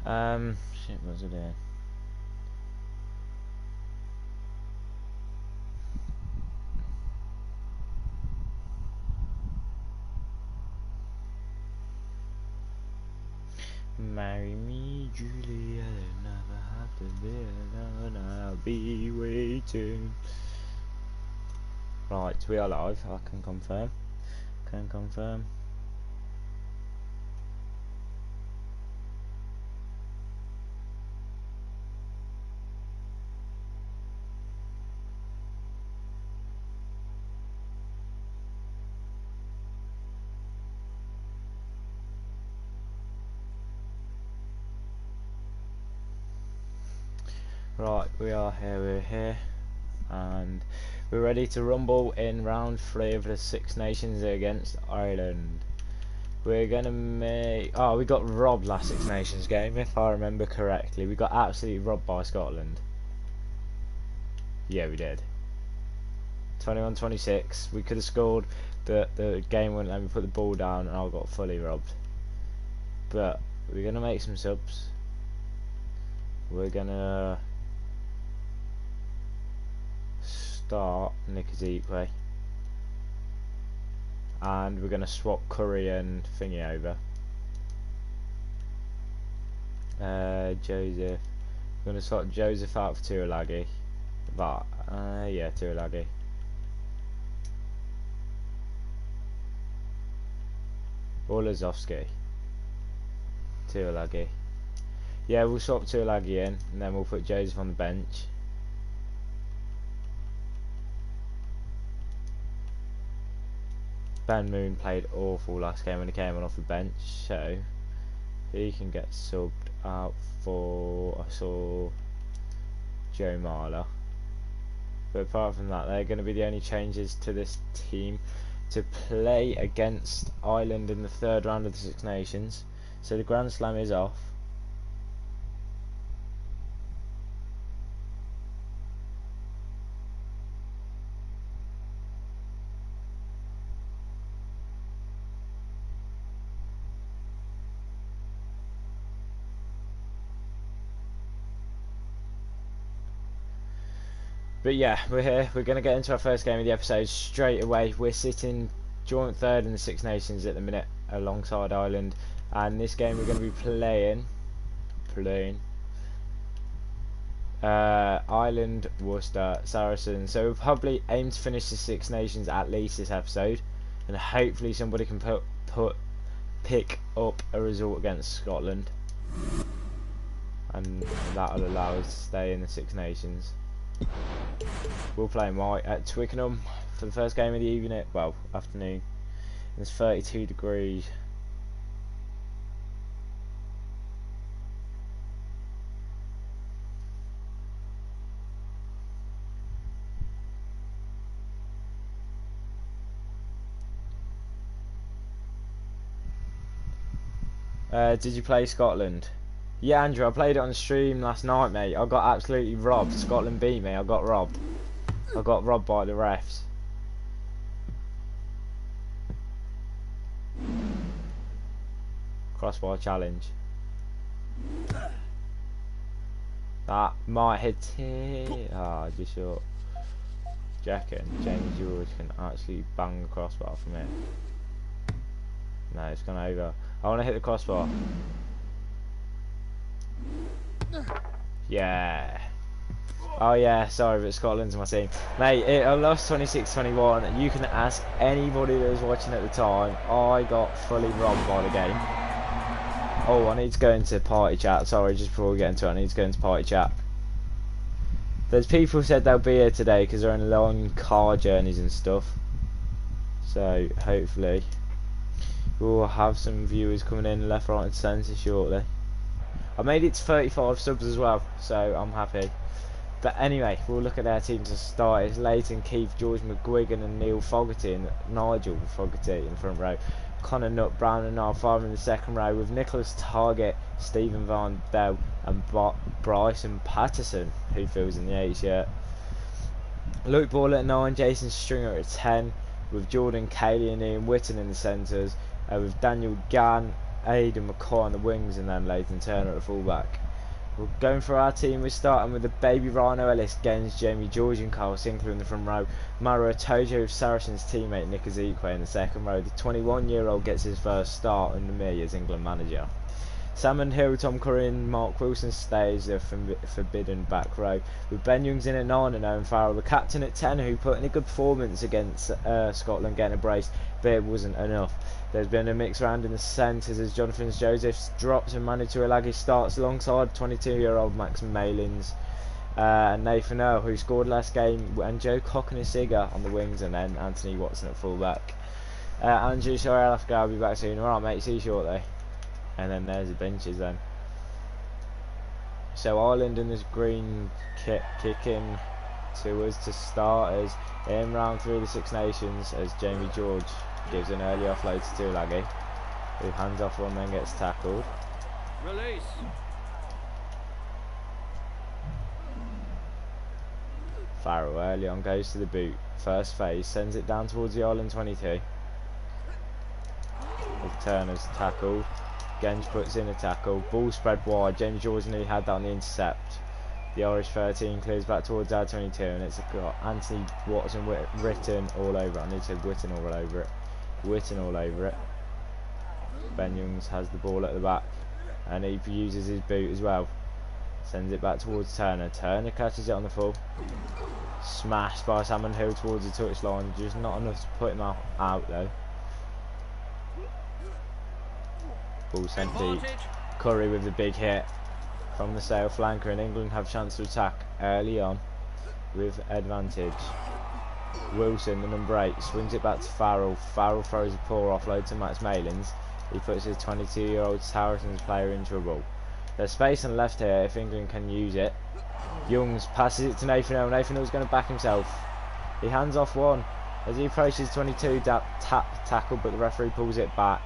Shit, what was I doing? Marry me, Julia, never have to be alone, I'll be waiting. Right, we are live, I can confirm. Right, we're here, and we're ready to rumble in round 3 of the Six Nations against Ireland. We're gonna make... Oh, we got robbed last Six Nations game, if I remember correctly. We got absolutely robbed by Scotland. Yeah, we did. 21-26. We could have scored, but the game wouldn't let me put the ball down, and I got fully robbed. But we're gonna make some subs. We're gonna start Nikazikwe, and we're gonna swap Curry and Thingy over. Joseph. We're gonna swap Joseph out for Tuolagi. But yeah, Tuolagi. Or Lazowski. Tuolagi. Yeah, we'll swap Tuolagi in, and then we'll put Joseph on the bench. Ben Moon played awful last game when he came on off the bench, so he can get subbed out for, I saw, Joe Marler. But apart from that, they're going to be the only changes to this team to play against Ireland in the 3rd round of the Six Nations. So the Grand Slam is off. But yeah, we're here. We're going to get into our first game of the episode straight away. We're sitting joint 3rd in the Six Nations at the minute alongside Ireland. And this game we're going to be playing Ireland, Worcester, Saracens. So we'll probably aim to finish the Six Nations at least this episode. And hopefully somebody can pick up a result against Scotland. And that'll allow us to stay in the Six Nations. We'll play white at Twickenham for the first game of the evening, well, afternoon. It's 32 degrees. Did you play Scotland? Yeah, Andrew, I played it on stream last night, mate. I got absolutely robbed. Scotland beat me. I got robbed. I got robbed by the refs. Crossbar challenge. That might hit it. Ah, just short. Jacket. James George can actually bang the crossbar from here. No, it's gone over. I want to hit the crossbar. Yeah. Oh yeah, sorry, but Scotland's my team. Mate, I lost 26-21. You can ask anybody that was watching at the time. I got fully robbed by the game. Oh, I need to go into party chat. Sorry, just before we get into it, I need to go into party chat. There's people who said they'll be here today because they're on long car journeys and stuff. So, hopefully, we'll have some viewers coming in left, right and centre shortly. I made it to 35 subs as well, so I'm happy. But anyway, we'll look at their team to start. It's Leighton, Keith, George McGuigan and Neil Fogarty and Nigel Fogarty in the front row. Connor Nutt, Brown and Niall in the second row with Nicholas Target, Stephen Van Dell and Bryson Patterson, who fills in the 8 shirt. Luke Ball at 9, Jason Stringer at 10, with Jordan Cayley and Ian Whitton in the centres, with Daniel Gann Aidan McCoy on the wings, and then Leighton Turner at the fullback. We're going for our team. We're starting with the baby Rhino Ellis, Gens, Jamie George and Carl Sinclair in the front row. Mara Tojo with Saracens teammate Nick Ezekwe in the second row. The 21-year-old gets his first start under me as England manager. Salmon Hill, Tom Curry and Mark Wilson stays the forbidden back row, with Ben Youngs in at 9 and Owen Farrell the captain at 10, who put in a good performance against Scotland, getting a brace, but it wasn't enough. There's been a mix round in the centres as Jonathan Josephs drops and Manitou Elagi starts alongside 22-year-old Max Malins and Nathan Earl, who scored last game, and Joe Cockney-Sigger on the wings, and then Anthony Watson at fullback. Andrew, sorry I'll have to go, I'll be back soon. Alright mate, see you shortly. And then there's the benches then. So Ireland in this green kit kicking to us to starters in round 3 of the Six Nations as Jamie George gives an early offload to Tuilagi, who hands off one then gets tackled. Release. Farrell early on goes to the boot. First phase sends it down towards the Ireland 22. As Turner's tackled. Genge puts in a tackle, ball spread wide, James George nearly had that on the intercept. The Irish 13 clears back towards our 22 and it's got Anthony Watson written all over it. I need to say Witten all over it. Witten all over it. Ben Youngs has the ball at the back and he uses his boot as well. Sends it back towards Turner. Turner catches it on the full. Smashed by Salmon Hill towards the touchline, just not enough to put him out though. Ball sent deep. Curry with the big hit from the sail flanker, and England have chance to attack early on with advantage. Wilson, the number 8, swings it back to Farrell. Farrell throws a poor offload to Max Malins. He puts his 22-year-old Saracens player in trouble. There's space on the left here if England can use it. Youngs passes it to Nathan Earl. Nathan Earl's going to back himself. He hands off one as he approaches 22. Tackle, but the referee pulls it back.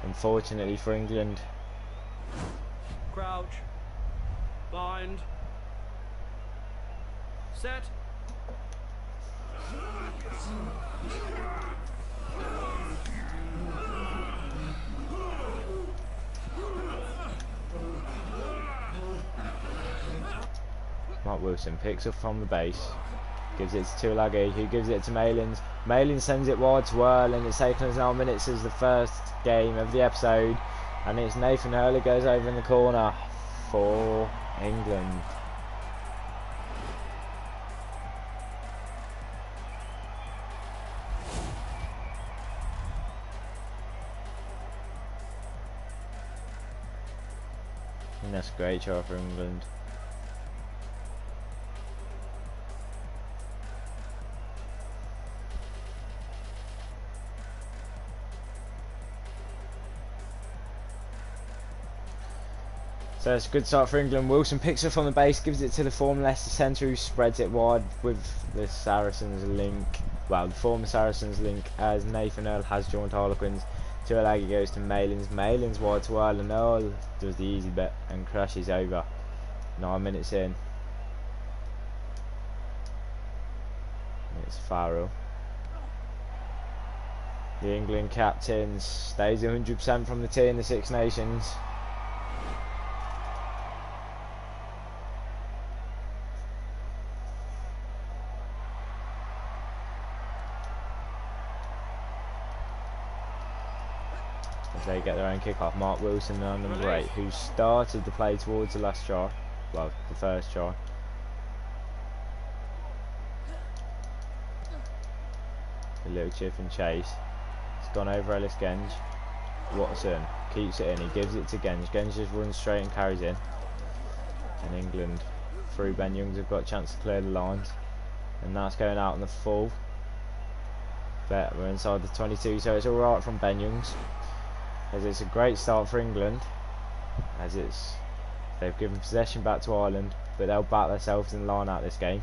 Unfortunately for England. Crouch. Bind. Set. Mark Wilson picks up from the base, gives it to Tuilagi, who gives it to Malins. Malins sends it wide to Earl, and it's taken us 9 minutes as the first game of the episode, and it's Nathan Earl who goes over in the corner for England. And that's a great try for England. So it's a good start for England. Wilson picks up from the base, gives it to the former Leicester centre, who spreads it wide with the Saracens link. Well, the former Saracens link as Nathan Earl has joined Harlequins. Tuilagi goes to Malins. Malins wide to Earl, and Earl does the easy bit and crashes over. 9 minutes in. It's Farrell. The England captain stays 100% from the tee in the Six Nations. They get their own kick-off. Mark Wilson on number 8, who started the play towards the last try, well, the first try. A little chip and chase. It's gone over Ellis Genge. Watson keeps it in. He gives it to Genge. Genge just runs straight and carries in. And England, through Ben Youngs, have got a chance to clear the lines. And that's going out on the full. But we're inside the 22, so it's all right from Ben Youngs. As it's a great start for England, as they've given possession back to Ireland, but they'll back themselves in the line out this game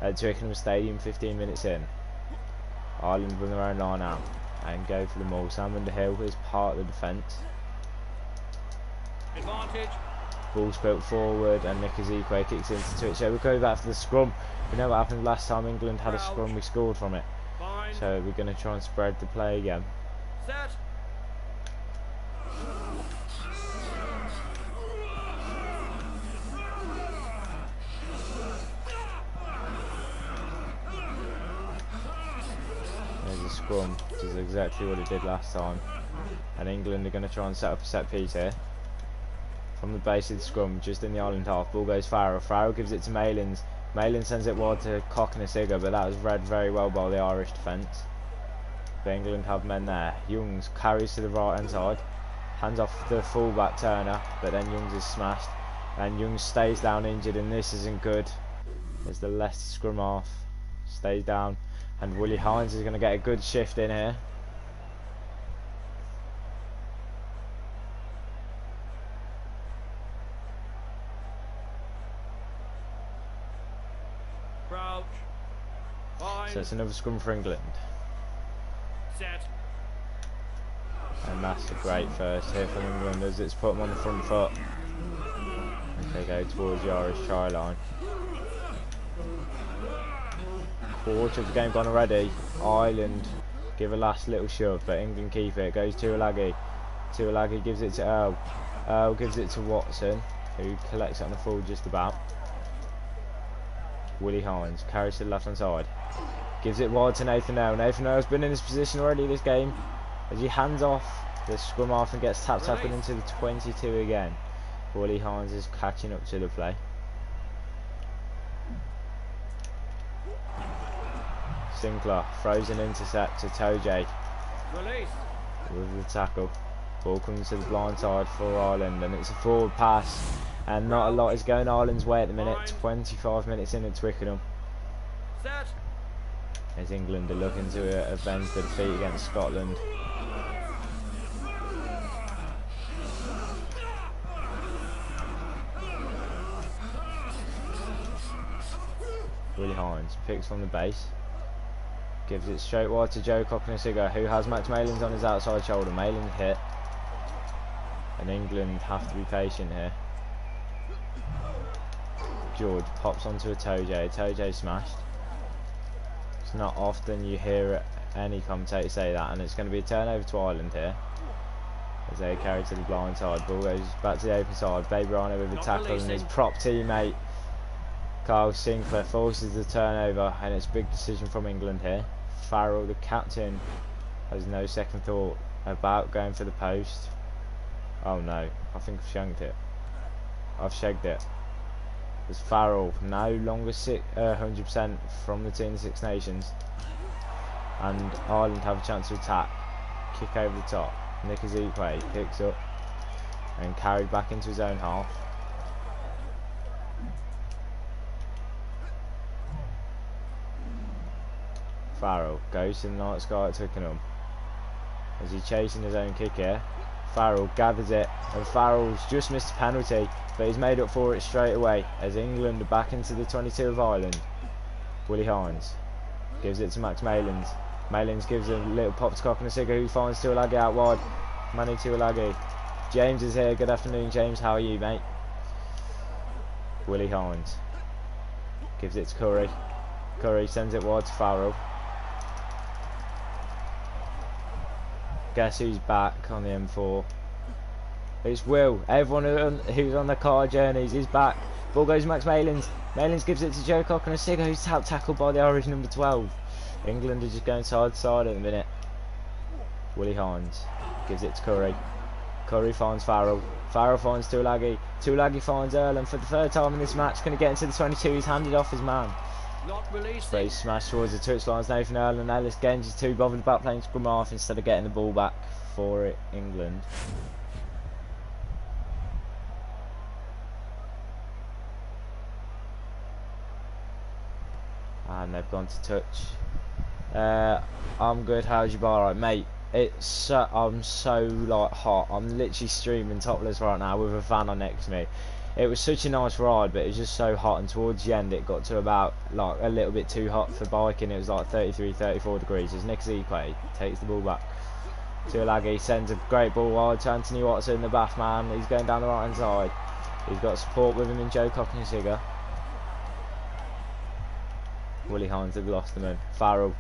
at Twickenham Stadium 15 minutes in. Ireland run their own line out and go for the maul. Sam Underhill is part of the defence. Advantage. Ball spilt forward and Nick Ezekwe kicks into Twitch. So we're going back for the scrum. We know what happened last time England had a scrum, we scored from it. So we're going to try and spread the play again. Set. scrum, which is exactly what it did last time. And England are going to try and set up a set piece here. From the base of the scrum, just in the Ireland half, ball goes Farrell. Farrell gives it to Malins. Malins sends it wide to Cocknessiga, but that was read very well by the Irish defence. But England have men there. Youngs carries to the right hand side, hands off the fullback Turner, but then Youngs is smashed, and Youngs stays down injured, and this isn't good. There's the left scrum half, stays down, and Willie Hines is going to get a good shift in here. Crouch. Bind. So it's another scrum for England. Set. And that's a great first hit from England as it's put them on the front foot. As they go towards the Irish try line. Quarter of the game gone already. Ireland give a last little shove, but England keep it. Goes to Tuilagi. Tuilagi gives it to Earl. Earl gives it to Watson, who collects it on the full just about. Willie Hines carries to the left hand side. Gives it wide to Nathan Earl. Nathan Earl's been in this position already this game, as he hands off the scrum half and gets tackled into the 22 again. Willie Hines is catching up to the play. Sinclair throws an intercept to Toje Release. with the tackle. Ball comes to the blind side for Ireland, and it's a forward pass, and not a lot is going Ireland's way at the minute. 25 minutes in at Twickenham, Set. as England are looking to avenge the defeat against Scotland. Willie Hines picks from the base, gives it straight wide to Joe Cocknessiga, who has Max Malins on his outside shoulder. Malins hit, and England have to be patient here. George pops onto a Toje. Toje smashed. It's not often you hear any commentator say that, and it's going to be a turnover to Ireland here, as they carry to the blind side. Ball goes back to the open side. Baby Rhino with a tackle, and his prop teammate Carl Sinclair forces the turnover, and it's a big decision from England here. Farrell, the captain, has no second thought about going for the post. Oh no, I think I've shanked it. I've shagged it. As Farrell no longer 100% from the team of Six Nations, and Ireland have a chance to attack. Kick over the top. Nick Ezekwe picks up and carried back into his own half. Farrell goes to the night sky at Twickenham, as he's chasing his own kick here. Farrell gathers it, and Farrell's just missed a penalty, but he's made up for it straight away, as England are back into the 22 of Ireland. Willie Hines gives it to Max Malins. Malins gives a little pop to Cocknessiga, who finds Tuilagi out wide. Manu Tuilagi. James is here. Good afternoon, James. How are you, mate? Willie Hines gives it to Curry. Curry sends it wide to Farrell. Guess who's back on the M4? It's Will. Everyone who's on the car journeys is back. Ball goes Max Malins. Malins gives it to Joe Cocknessiga, who's tackled by the Irish number 12. England are just going side to side at the minute. Willie Hines gives it to Curry. Curry finds Farrell. Farrell finds Tuilagi. Tuilagi finds Earl, and for the third time in this match, going to get into the 22. He's handed off his man. Not releasing. But he's smashed towards the touchlines. Nathan Earl and Ellis Genge is too bothered about playing scrum half instead of getting the ball back for it, England. And they've gone to touch. I'm good. How's your bar, right, mate? It's I'm so like hot. I'm literally streaming topless right now with a fan on next to me. It was such a nice ride, but it was just so hot, and towards the end it got to about like a little bit too hot for biking. It was like 33, 34 degrees. As Nick Ezekwe takes the ball back. Tuilagi sends a great ball wide to Anthony Watson, the bath man. He's going down the right hand side. He's got support with him in Joe Cocknessiga. Willie Hines, the Gloucesterman. Farrell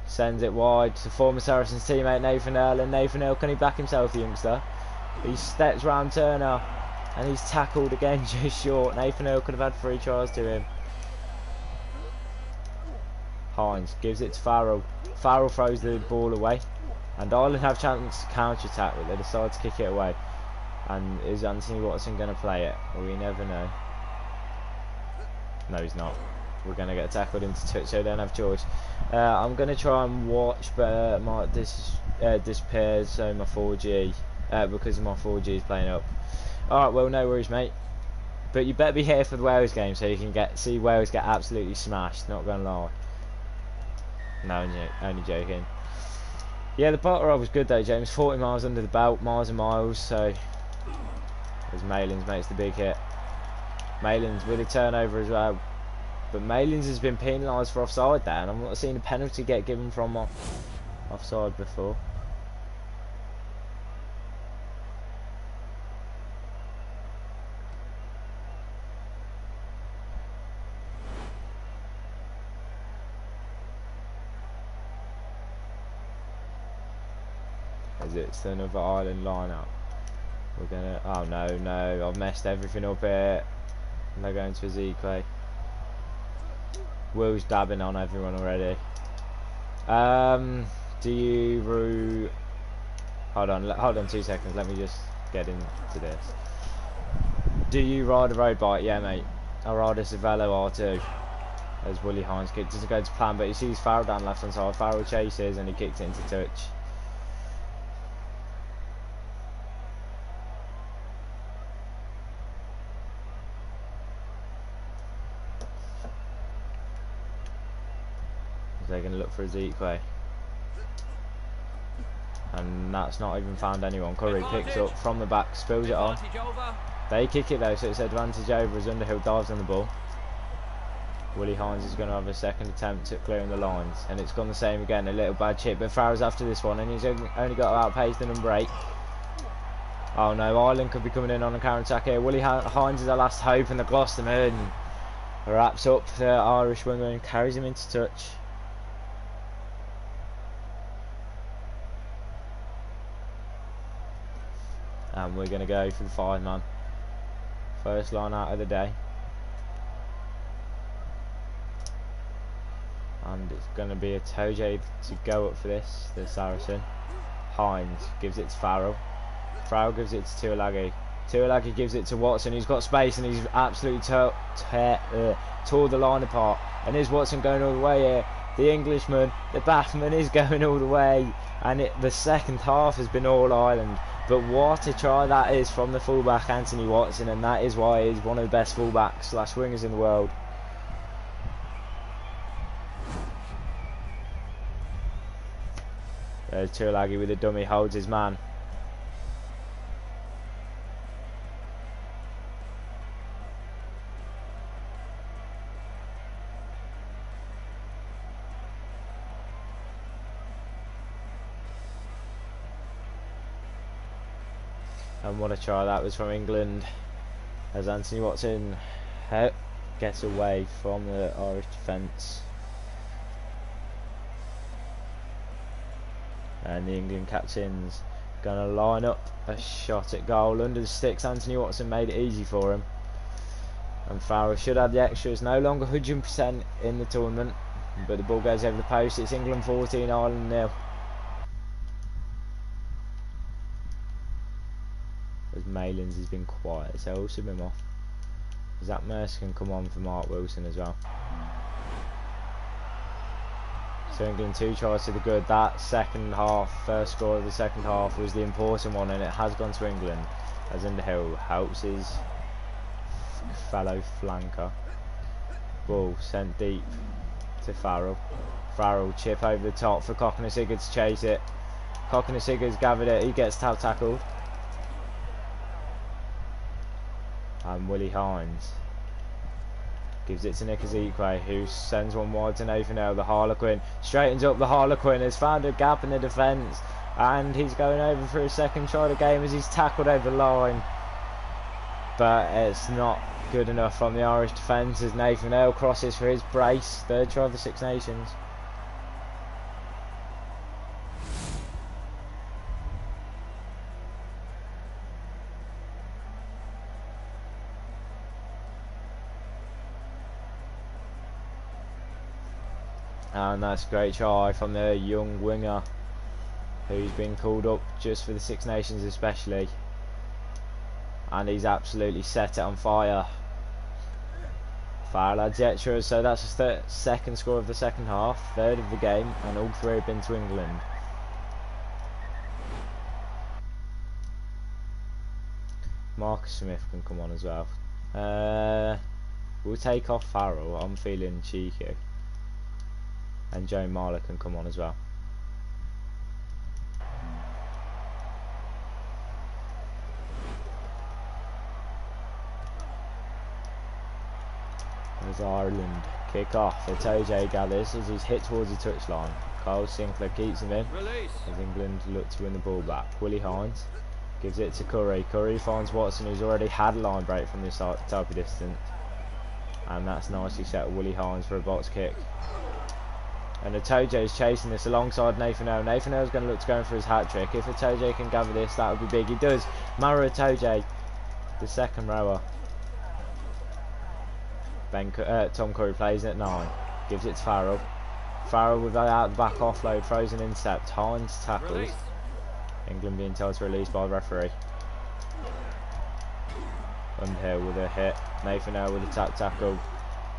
sends it wide to former Saracens teammate Nathan Earl, and Nathan Earl, can he back himself, the youngster? He steps round Turner, and he's tackled again just short. Nathan Earl could have had 3 tries to him. Hines gives it to Farrell. Farrell throws the ball away, and Ireland have chance to counter attack, but they decide to kick it away. And is Anthony Watson going to play it? Well, we never know. No, he's not. We're going to get tackled into touch, so I don't have choice. I'm going to try and watch, but this disappears, so my 4G, because my 4G is playing up. Alright, well, no worries, mate. But you better be here for the Wales game, so you can see Wales get absolutely smashed, not going to lie. No, only joking. Yeah, the bottle ride was good though, James. 40 miles under the belt, miles and miles, so... As Malins makes the big hit. Malins with a turnover as well. But Malins has been penalised for offside there, and I've not seen a penalty get given from offside before. As it's another Ireland lineup. We're gonna. Oh no! I've messed everything up here. And they're going to Ezekiel. Will's dabbing on everyone already. Do you hold on 2 seconds, let me just get into this. Do you ride a road bike? Yeah, mate. I ride a Cervelo R2. As Willie Hines kick doesn't go to plan, but he sees Farrell down left hand side. Farrell chases and he kicks it into touch. They're going to look for Ezekiel. And that's not even found anyone. Curry picks up from the back, spills it on. They kick it though, so it's advantage over as Underhill dives on the ball. Willie Hines is going to have a second attempt at clearing the lines. And it's gone the same again, a little bad chip. But Farrell's after this one, and he's only got to outpace the number 8. Oh no, Ireland could be coming in on a counter-attack here. Willie Hines is our last hope, and the Gloucesterman wraps up the Irish winger and carries him into touch. And we're going to go for the 5-man. First line out of the day. And it's going to be a Toje to go up for this, the Saracen. Hines gives it to Farrell. Farrell gives it to Tuilagi. Tuilagi gives it to Watson, who's got space and he's absolutely tore the line apart. And here's Watson going all the way here. The Englishman, the batsman is going all the way. And the second half has been all Ireland. But what a try that is from the fullback Anthony Watson, and that is why he's one of the best fullbacks / wingers in the world. There's Tuilagi with a dummy, holds his man. And what a try that was from England, as Anthony Watson gets away from the Irish defence. And the England captain's going to line up a shot at goal under the sticks. Anthony Watson made it easy for him. And Farrell should have the extra. It's no longer 100% in the tournament, but the ball goes over the post. It's England 14, Ireland 0. As Malins has been quiet, so also been off. Zach Mercer can come on for Mark Wilson as well. So England 2 tries to the good. That second half, first score of the second half was the important one, and it has gone to England as Underhill helps his fellow flanker. Ball sent deep to Farrell. Farrell chip over the top for Cockney-Sigurd to chase it. Cockney-Sigurd's gathered it, he gets tackled. And Willie Hines gives it to Nick Ezekiel, who sends one wide to Nathan Earl. The Harlequin straightens up. The Harlequin has found a gap in the defence, and he's going over for a second try of the game as he's tackled over the line. But it's not good enough from the Irish defence as Nathan Earl crosses for his brace. Third try of the Six Nations. And that's a great try from the young winger who's been called up just for the Six Nations especially. And he's absolutely set it on fire. Fire lads extra, so that's the second score of the second half, third of the game, and all three have been to England. Marcus Smith can come on as well. We'll take off Farrell, I'm feeling cheeky. And Joe Marler can come on as well. There's Ireland. Kick off. Itoje gathers as he's hit towards the touchline. Kyle Sinclair keeps him in. Release. As England look to win the ball back. Willie Hines gives it to Curry. Curry finds Watson, who's already had a line break from this type of distance. And that's nicely set. Willie Hines for a box kick. And Itoje is chasing this alongside Nathan Earl. Nathan Earl's going to look to go in for his hat trick. If Itoje can gather this, that would be big. He does. Mara Itoje, the second rower. Tom Curry plays it at 9. Gives it to Farrell. Farrell with out the back offload. Throws an intercept. Hines tackles. Release. England being told to release by the referee. Underhill with a hit. Nathan Earl with a tackle.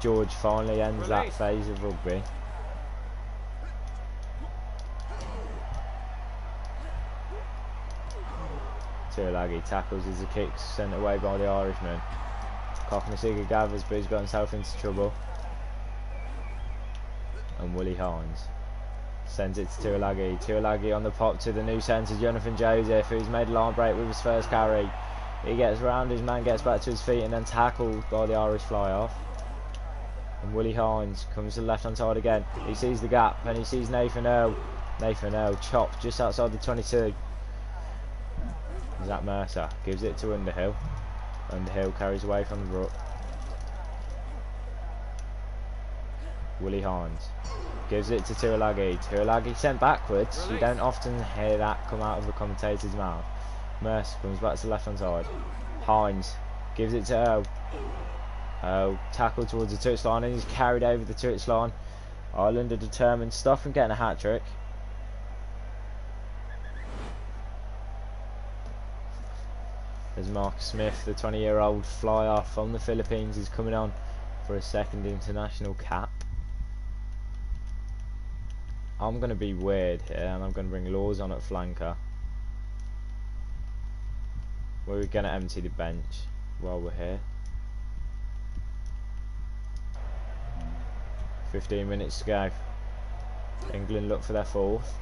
George finally ends that phase of rugby. Tuilagi tackles as the kick's sent away by the Irishman. Cocknesiga gathers, but he's got himself into trouble. And Willie Hines sends it to Tuilagi. Tuilagi on the pop to the new centre, Jonathan Joseph, who's made a line break with his first carry. He gets round, his man gets back to his feet and then tackled by the Irish fly off. And Willie Hines comes to the left hand side again. He sees the gap and he sees Nathan Earl. Nathan Earl chopped just outside the 22. Zach Mercer gives it to Underhill. Underhill carries away from the ruck. Willie Hines gives it to Tuilagi. Tuilagi sent backwards. Release. You don't often hear that come out of a commentator's mouth. Mercer comes back to the left hand side. Hines gives it to Earl. Earl tackled towards the touchline and he's carried over the touchline. Ireland are determined to stop him getting a hat trick. As Marcus Smith, the 20-year-old flyer from the Philippines, is coming on for a second international cap. I'm going to be weird here and I'm going to bring Laws on at flanker. We're going to empty the bench while we're here. 15 minutes to go. England look for their fourth.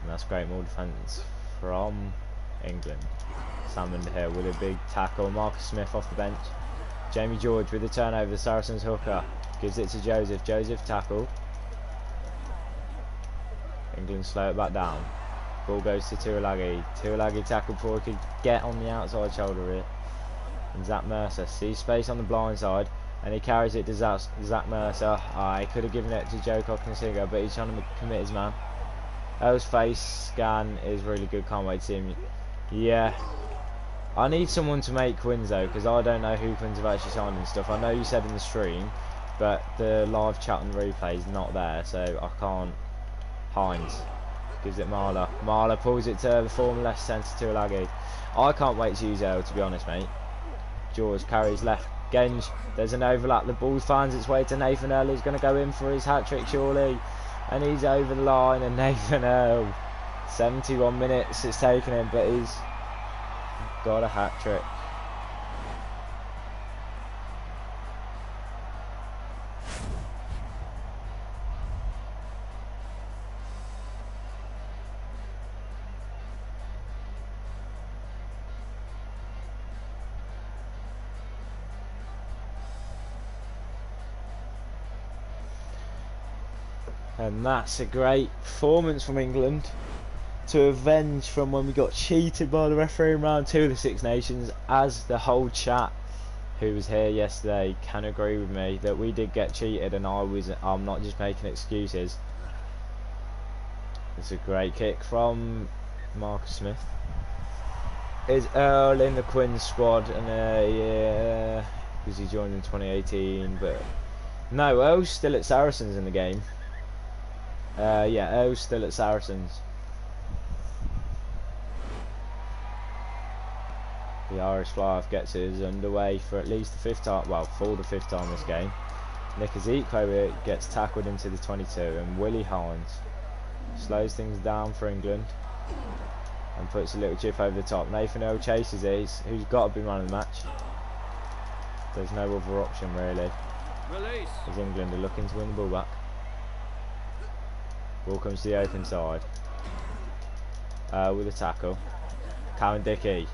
And that's great more defence from England. Sam Underhill with a big tackle. Marcus Smith off the bench. Jamie George with the turnover. The Saracens hooker gives it to Joseph. Joseph tackle. England slow it back down. Ball goes to Tuilagi. Tuilagi tackle before he could get on the outside shoulder of it. And Zach Mercer sees space on the blind side and he carries it to Zach Mercer. He could have given it to Joe Cocknesiga, but he's trying to commit his man. Earl's face scan is really good, can't wait to see him. Yeah, I need someone to make Quins though, because I don't know who Quins have actually signed and stuff. I know you said in the stream, but the live chat and replay is not there, so I can't. Hines gives it Marler. Marler pulls it to the former left centre to Tuilagi. I can't wait to use Earl, to be honest, mate. George carries left. Genge, there's an overlap. The ball finds its way to Nathan Earl, who's going to go in for his hat trick surely. And he's over the line, and Nathan Earl, 71 minutes it's taken him, but he's got a hat trick. And that's a great performance from England to avenge from when we got cheated by the referee in round 2 of the Six Nations, as the whole chat who was here yesterday can agree with me that we did get cheated, and I'm not just making excuses. It's a great kick from Marcus Smith. Is Earl in the Quinn squad? And yeah, because he joined in 2018, but No, Earl's still at Saracens in the game. Yeah, Earl's still at Saracens. The Irish fly-off gets his underway for at least the 5th time, well, for the 5th time this game. Nick Ezekwe gets tackled into the 22, and Willie Hines slows things down for England and puts a little chip over the top. Nathan Earl chases these, who's got to be man of the match. There's no other option really, Release. as England are looking to win the ball back. Ball comes to the open side with a tackle. Cowan Dickey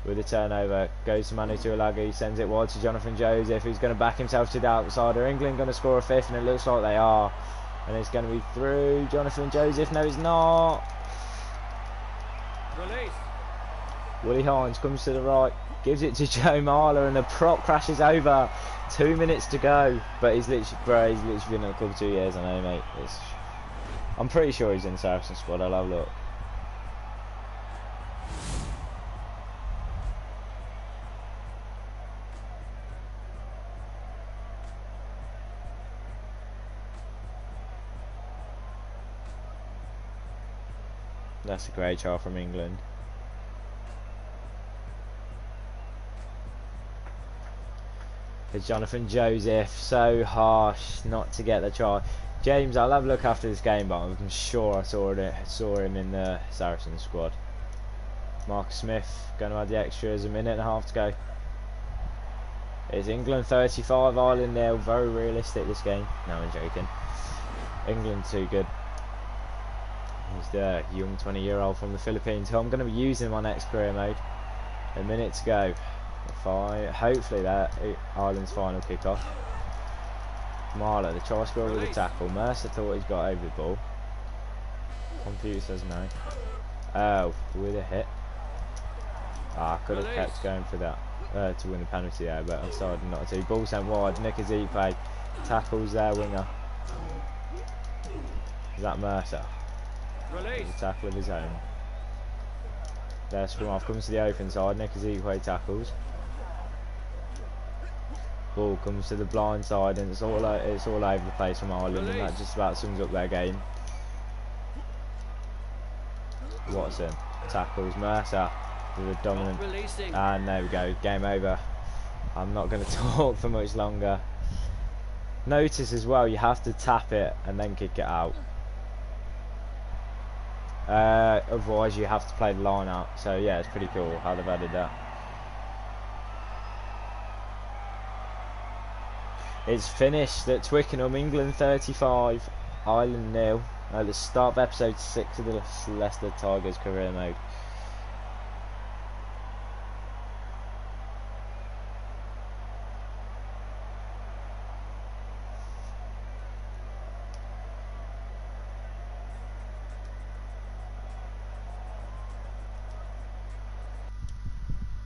with a turnover, goes to Manu Tuilagi, sends it wide to Jonathan Joseph, who's going to back himself to the outside. Are England going to score a 5th? And it looks like they are. And it's going to be through Jonathan Joseph. No, it's not. Release. Willie Hines comes to the right, gives it to Joe Marler, and the prop crashes over. 2 minutes to go. But he's literally, bro, he's literally been at the club 2 years, I know, mate. I'm pretty sure he's in the Saracen squad. I'll have a look. That's a great try from England. It's Jonathan Joseph, so harsh not to get the try. James, I'll have a look after this game, but I'm sure I saw him in the Saracen squad. Marcus Smith going to add the extras, a minute and a half to go. It's England 35, Ireland 0. Very realistic this game. No, I'm joking. England too good. He's the young 20-year-old from the Philippines, who I'm going to be using in my next career mode. A minute to go. Hopefully that Ireland's final kick-off. Marler, the try scorer with a tackle. Mercer thought he's got over the ball. Computer says no. Oh, with a hit. I could have kept going for that to win the penalty there, but I decided not to. Ball sent wide. Nick Ezekwe tackles their winger. Is that Mercer? Release. A tackle of his own. Their scrum off comes to the open side. Nick Ezekwe tackles. Ball comes to the blind side, and it's all over the place from Ireland, and that just about sums up their game. Watson tackles Mercer with a dominant, and there we go, game over. I'm not going to talk for much longer. Notice as well, you have to tap it and then kick it out. Otherwise you have to play the line out. So yeah, it's pretty cool how they've added that. It's finished at Twickenham. England 35, Ireland 0. At the start of episode 6 of the Leicester Tigers career mode.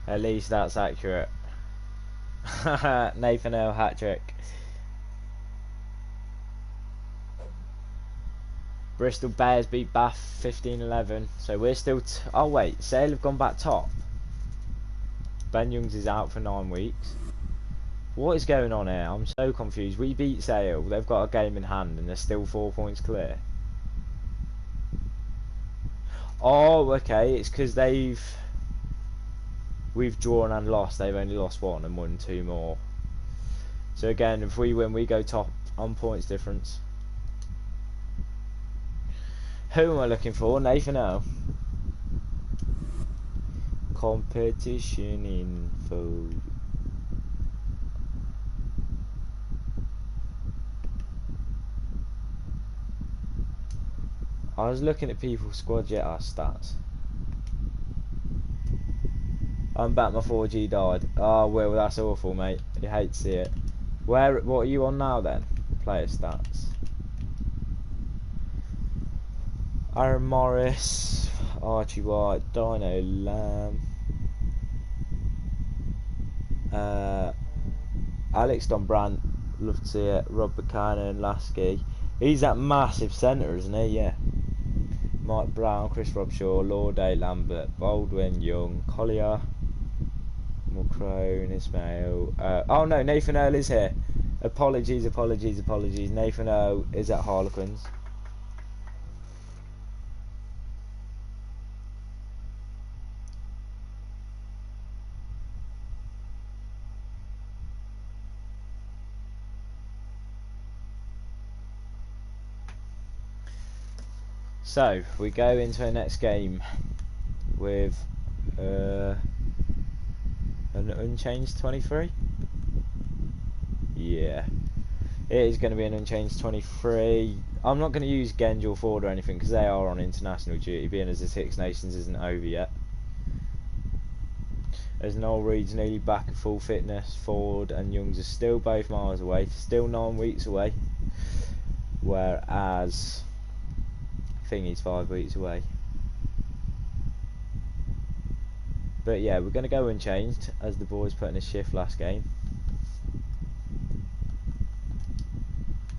At least that's accurate. Nathan Earl hat-trick. Bristol Bears beat Bath 15-11. So we're still... oh wait, Sale have gone back top. Ben Youngs is out for 9 weeks. What is going on here? I'm so confused. We beat Sale. They've got a game in hand and they're still 4 points clear. Oh, okay. It's because we've drawn and lost. They've only lost 1 and won 2 more. So again, if we win, we go top on points difference. Who am I looking for? Nathan Earl. Competition info. I was looking at people's squad stats. I'm back, my 4G died. Oh, well, that's awful, mate. You hate to see it. What are you on now then? Player stats. Aaron Morris, Archie White, Dino Lamb, Alex Donbrandt, love to see it. Rob Buchanan, Lasky. He's that massive centre, isn't he? Yeah. Mike Brown, Chris Robshaw, Lauday, Lambert, Baldwin, Young, Collier, Mulcrone, Ismail. Oh no, Nathan Earl is here. Apologies. Nathan O is at Harlequins. So we go into our next game with an unchanged 23. Yeah, it is going to be an unchanged 23. I'm not going to use Genj or Ford or anything because they are on international duty, being as the Six Nations isn't over yet. As Noel Reed's nearly back at full fitness, Ford and Youngs are still both miles away, still 9 weeks away, whereas Thingy's 5 weeks away. But yeah, we're going to go unchanged as the boys put in a shift last game.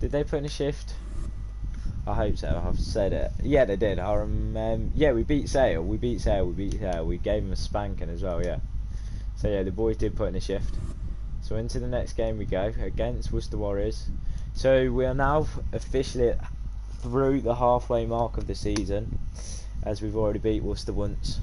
Did they put in a shift? I hope so. I've said it. Yeah, they did. I remember. Yeah, we beat Sale. We beat Sale. We gave them a spanking as well. Yeah. So yeah, the boys did put in a shift. So into the next game we go against Worcester Warriors. So we are now officially through the halfway mark of the season, as we've already beat Worcester once.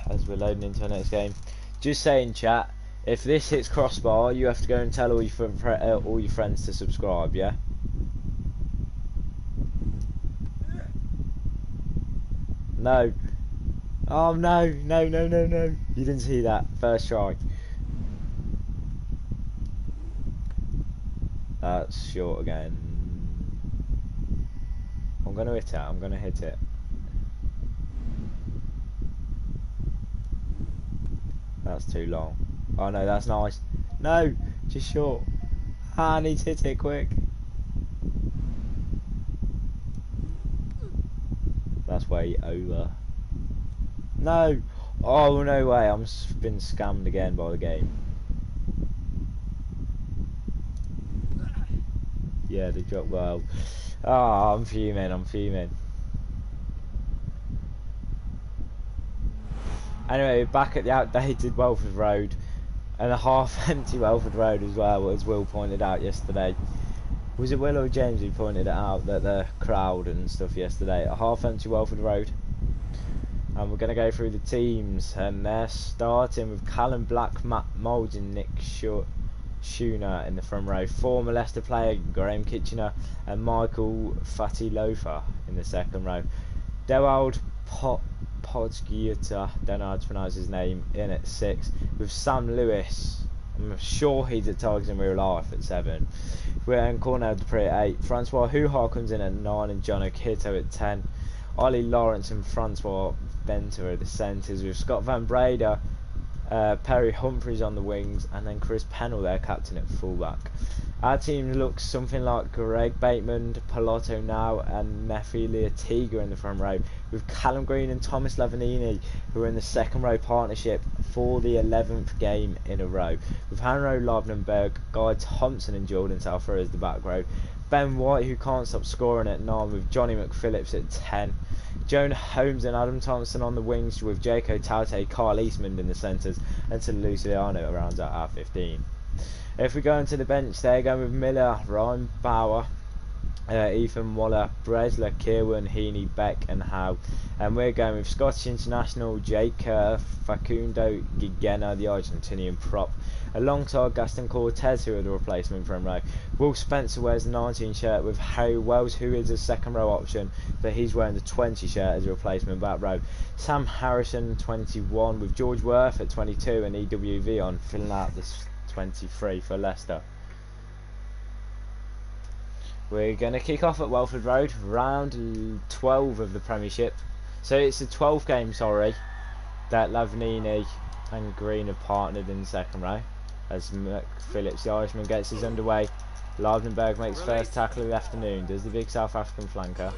As we're loading into our next game. Just saying, chat, if this hits crossbar, you have to go and tell all your friends to subscribe, yeah? No. Oh, no. You didn't see that. First try. That's short again. I'm going to hit it. That's too long. Oh no, that's nice. No, just short. I need to hit it quick. That's way over. No. Oh no way, I'm been scammed again by the game. Yeah, they dropped well. Oh, I'm fuming. Anyway, back at the outdated Welford Road, and a half-empty Welford Road as well, as Will pointed out yesterday. Was it Will or James who pointed it out, that the crowd and stuff yesterday? A half-empty Welford Road. And we're going to go through the teams, and they're starting with Callum Black, Matt Moulds and Nick Schooner in the front row. Former Leicester player Graham Kitchener and Michael Fatilofa in the second row. Dewald Podgiuta, don't know how to pronounce his name, in at 6, with Sam Lewis. I'm sure he's at Tigers in real life at 7. We're in Cornell Dupree at 8. Francois Huha comes in at 9 and John Okito at 10. Ollie Lawrence and Francois Venter are the centres, with Scott Van Breda, Perry Humphreys on the wings, and then Chris Pennell, their captain, at fullback. Our team looks something like Greg Bateman, Palotto now, and Nefi Leotiga in the front row, with Callum Green and Thomas Lavanini, who are in the second row partnership for the 11th game in a row, with Hanro Leibnenberg, Guy Thompson and Jordan Salfer as the back row. Ben White, who can't stop scoring at 9, with Johnny McPhillips at 10. Jonah Holmes and Adam Thompson on the wings, with Jaco Taute, Kyle Eastman in the centres, and to Luciano rounds out our 15. If we go into the bench, they're going with Miller, Ryan Bauer, Ethan Waller, Bresler, Kirwan, Heaney, Beck and Howe. And we're going with Scottish international Jake Facundo Gigena, the Argentinian prop, alongside Gaston Cortez, who are the replacement front row. Will Spencer wears the 19 shirt, with Harry Wells, who is a second row option, but he's wearing the 20 shirt as a replacement back row. Sam Harrison 21, with George Worth at 22 and EWV on, filling out this 23 for Leicester. We're going to kick off at Welford Road, round 12 of the Premiership. So it's the 12th game, that Lavanini and Green have partnered in the second row. As Phillips, the Irishman, gets his underway. Leibnenberg makes first tackle of the afternoon, does the big South African flanker.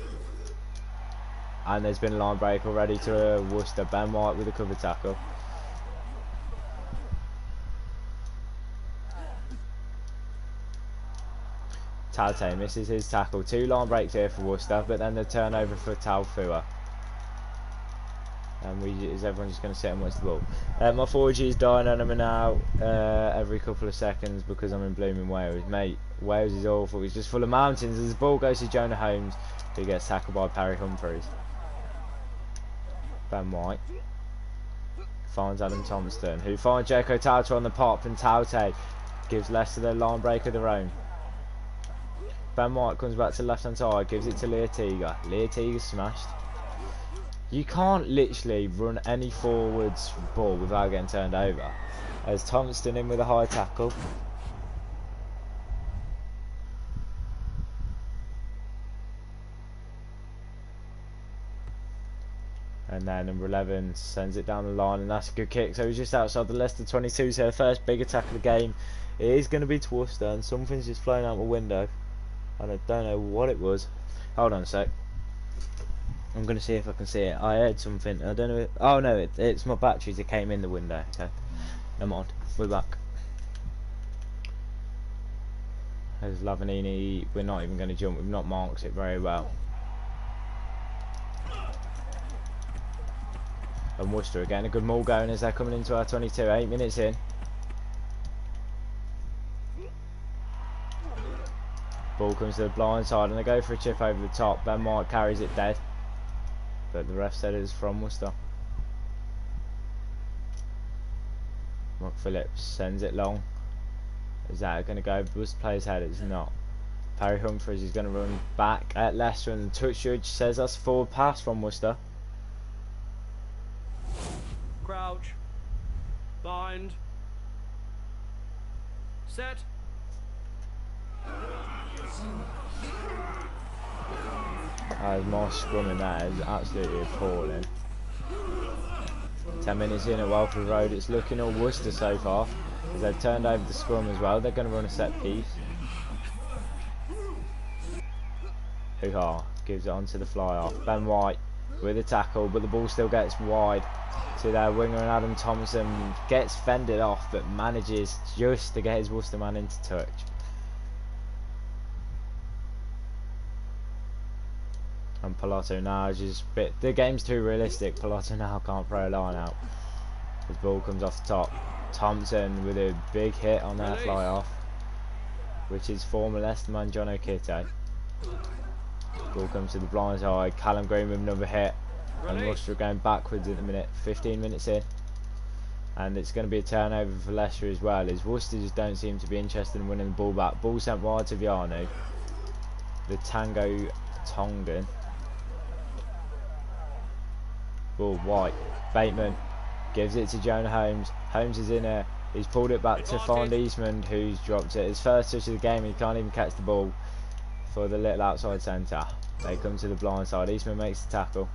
And there's been a line break already to Worcester. Ben White with a cover tackle. Talte misses his tackle. 2 line breaks here for Worcester, but then the turnover for Taufua. And is everyone just going to sit and watch the ball? My 4G is dying on him now every couple of seconds because I'm in blooming Wales. Mate, Wales is awful. It's just full of mountains. As the ball goes to Jonah Holmes, who gets tackled by Parry Humphries. Ben White finds Adam Thompson, who finds Joko Taute on the pop, and Taute gives Leicester their line break of their own. Ben White comes back to the left hand side, gives it to Leotiga. Leotiga's smashed. You can't literally run any forwards ball without getting turned over. As Thompson in with a high tackle. And then number 11 sends it down the line, and that's a good kick. So he's just outside the Leicester 22, so the first big attack of the game. It is going to be to Worcester, and something's just flown out my window. And I don't know what it was. Hold on a sec. I'm going to see if I can see it. I heard something. I don't know. Oh no, it's my batteries that came in the window. Okay. Never mind. We're back. There's Lavanini. We're not even going to jump. We've not marked it very well. And Worcester again. A good maul going as they're coming into our 22. 8 minutes in. Ball comes to the blind side and they go for a chip over the top. Ben White carries it dead. But the ref said it was from Worcester. Mark Phillips sends it long. Is that going to go? Worcester player's head? It's not. Parry Humphries is going to run back at Leicester, and the touch judge says that's a forward pass from Worcester. Crouch. Bind. Set. My scrum in that is absolutely appalling. 10 minutes in at Welford Road, it's looking all Worcester so far, as they've turned over the scrum as well. They're going to run a set piece. Hoo-ha, gives it onto the fly off. Ben White with a tackle, but the ball still gets wide to their winger, and Adam Thompson gets fended off, but manages just to get his Worcester man into touch. And Palotto now is just the game's too realistic. Palotto now can't throw a line out. His ball comes off the top. Thompson with a big hit on their fly off, which is former Leicester man John O'Kitto. Ball comes to the blind side. Callum Green with another hit. And Worcester going backwards at the minute. 15 minutes in. And it's going to be a turnover for Leicester as well, as Worcester just don't seem to be interested in winning the ball back. Ball sent wide to Viano. The Tango Tongan. Ball White. Bateman gives it to Jonah Holmes. Holmes is in there. He's pulled it back to find Eastman, who's dropped it. His first touch of the game, he can't even catch the ball for the little outside centre. They come to the blind side. Eastman makes the tackle.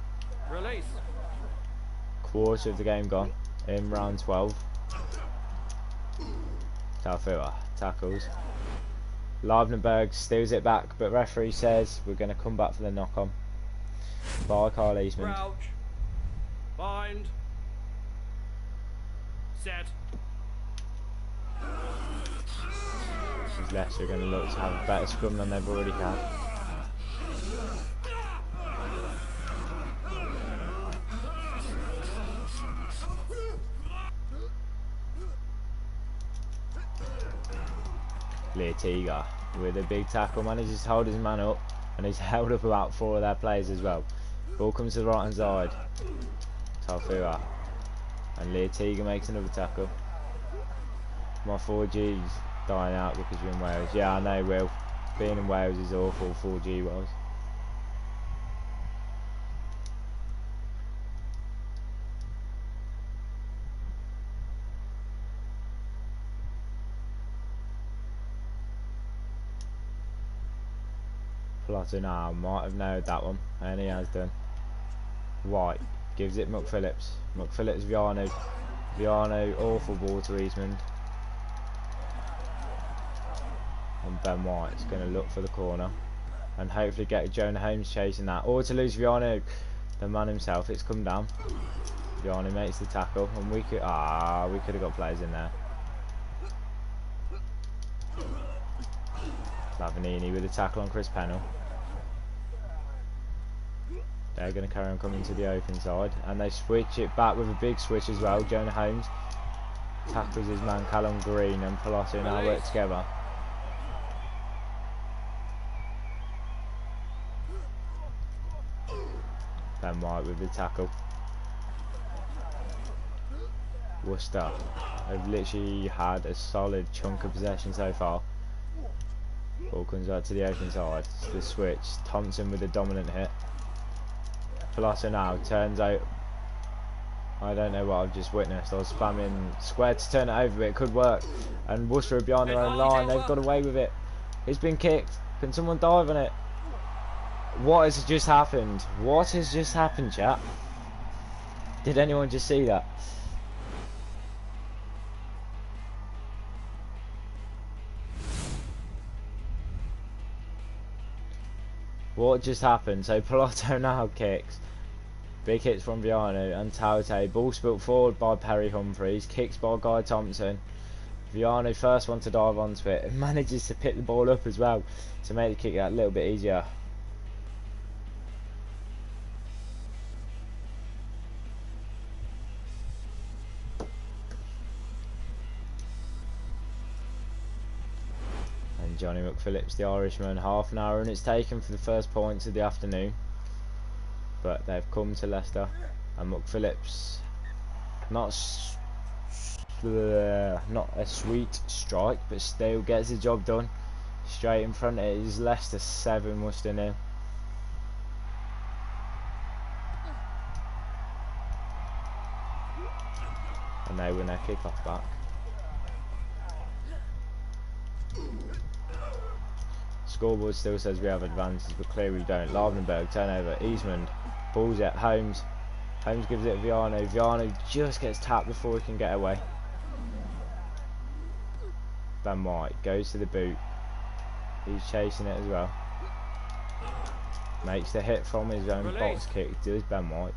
Release. Quarter of the game gone in round 12. Taufua tackles. Levenberg steals it back, but referee says we're going to come back for the knock-on by Kyle Eastman. Crouch. Bind. Set. Is Leicester going to look to have a better scrum than they've already had? Leotiga with a big tackle manages to hold his man up, and he's held up about 4 of their players as well. Ball comes to the right hand side. Taufua and Leotiga makes another tackle. My 4G's dying out because you're in Wales. Yeah, I know, Will. Being in Wales is awful, 4G was. Plato now might have nailed that one, and he has done. White gives it McPhillips. McPhillips Viano. Viano, awful ball to Eastman. And Ben White's going to look for the corner and hopefully get Jonah Holmes chasing that. Or to lose Viano, the man himself. It's come down. Viano makes the tackle, and we could have got players in there. Lavanini with a tackle on Chris Pennell. They're going to carry on coming to the open side, and they switch it back with a big switch as well. Jonah Holmes tackles his man Callum Green, and Palazzo now work together. Ben White with the tackle. Worcester have literally had a solid chunk of possession so far. Ball comes out to the open side. It's the switch. Thompson with a dominant hit. Palazzo now turns out. I don't know what I've just witnessed. I was spamming square to turn it over, but it could work. And Worcester are behind their own line. They've got away with it. It's been kicked. Can someone dive on it? What has just happened? What has just happened, chat? Did anyone just see that? What just happened? So Palazzo now kicks. Big hits from Viano and Taute. Ball spilt forward by Perry Humphreys. Kicks by Guy Thompson. Viano first one to dive onto it. And manages to pick the ball up as well to make the kick that little bit easier. Johnny McPhillips, the Irishman, half an hour and it's taken for the first points of the afternoon, but they've come to Leicester, and McPhillips, not a sweet strike, but still gets the job done. Straight in front, it is Leicester 7, Worcester 0. And they win their kick-off back. Scoreboard still says we have advantage, but clearly we don't. Larvenberg, turnover, Eastman, balls it, Holmes. Holmes gives it to Viano. Viano just gets tapped before he can get away. Ben White goes to the boot. He's chasing it as well. Makes the hit from his own box kick. Does Ben White.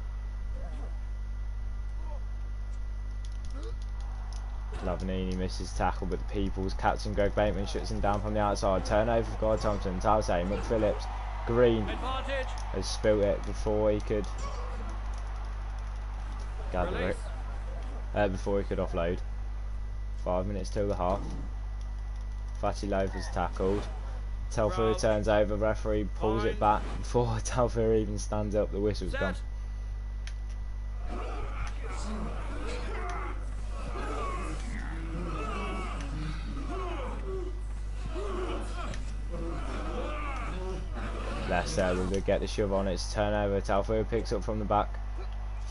Lavanini misses tackle, but the People's captain Greg Bateman shuts him down from the outside. Turnover for Guy Thompson. Tausay, McPhillips, Green has spilt it before he could gather it. Before he could offload. 5 minutes till the half. Fatty Loafers tackled. Telfer turns over. Referee pulls it back before Telfer even stands up. The whistle's gone. Leicester will get the shove on. It's turnover. Telfer picks up from the back,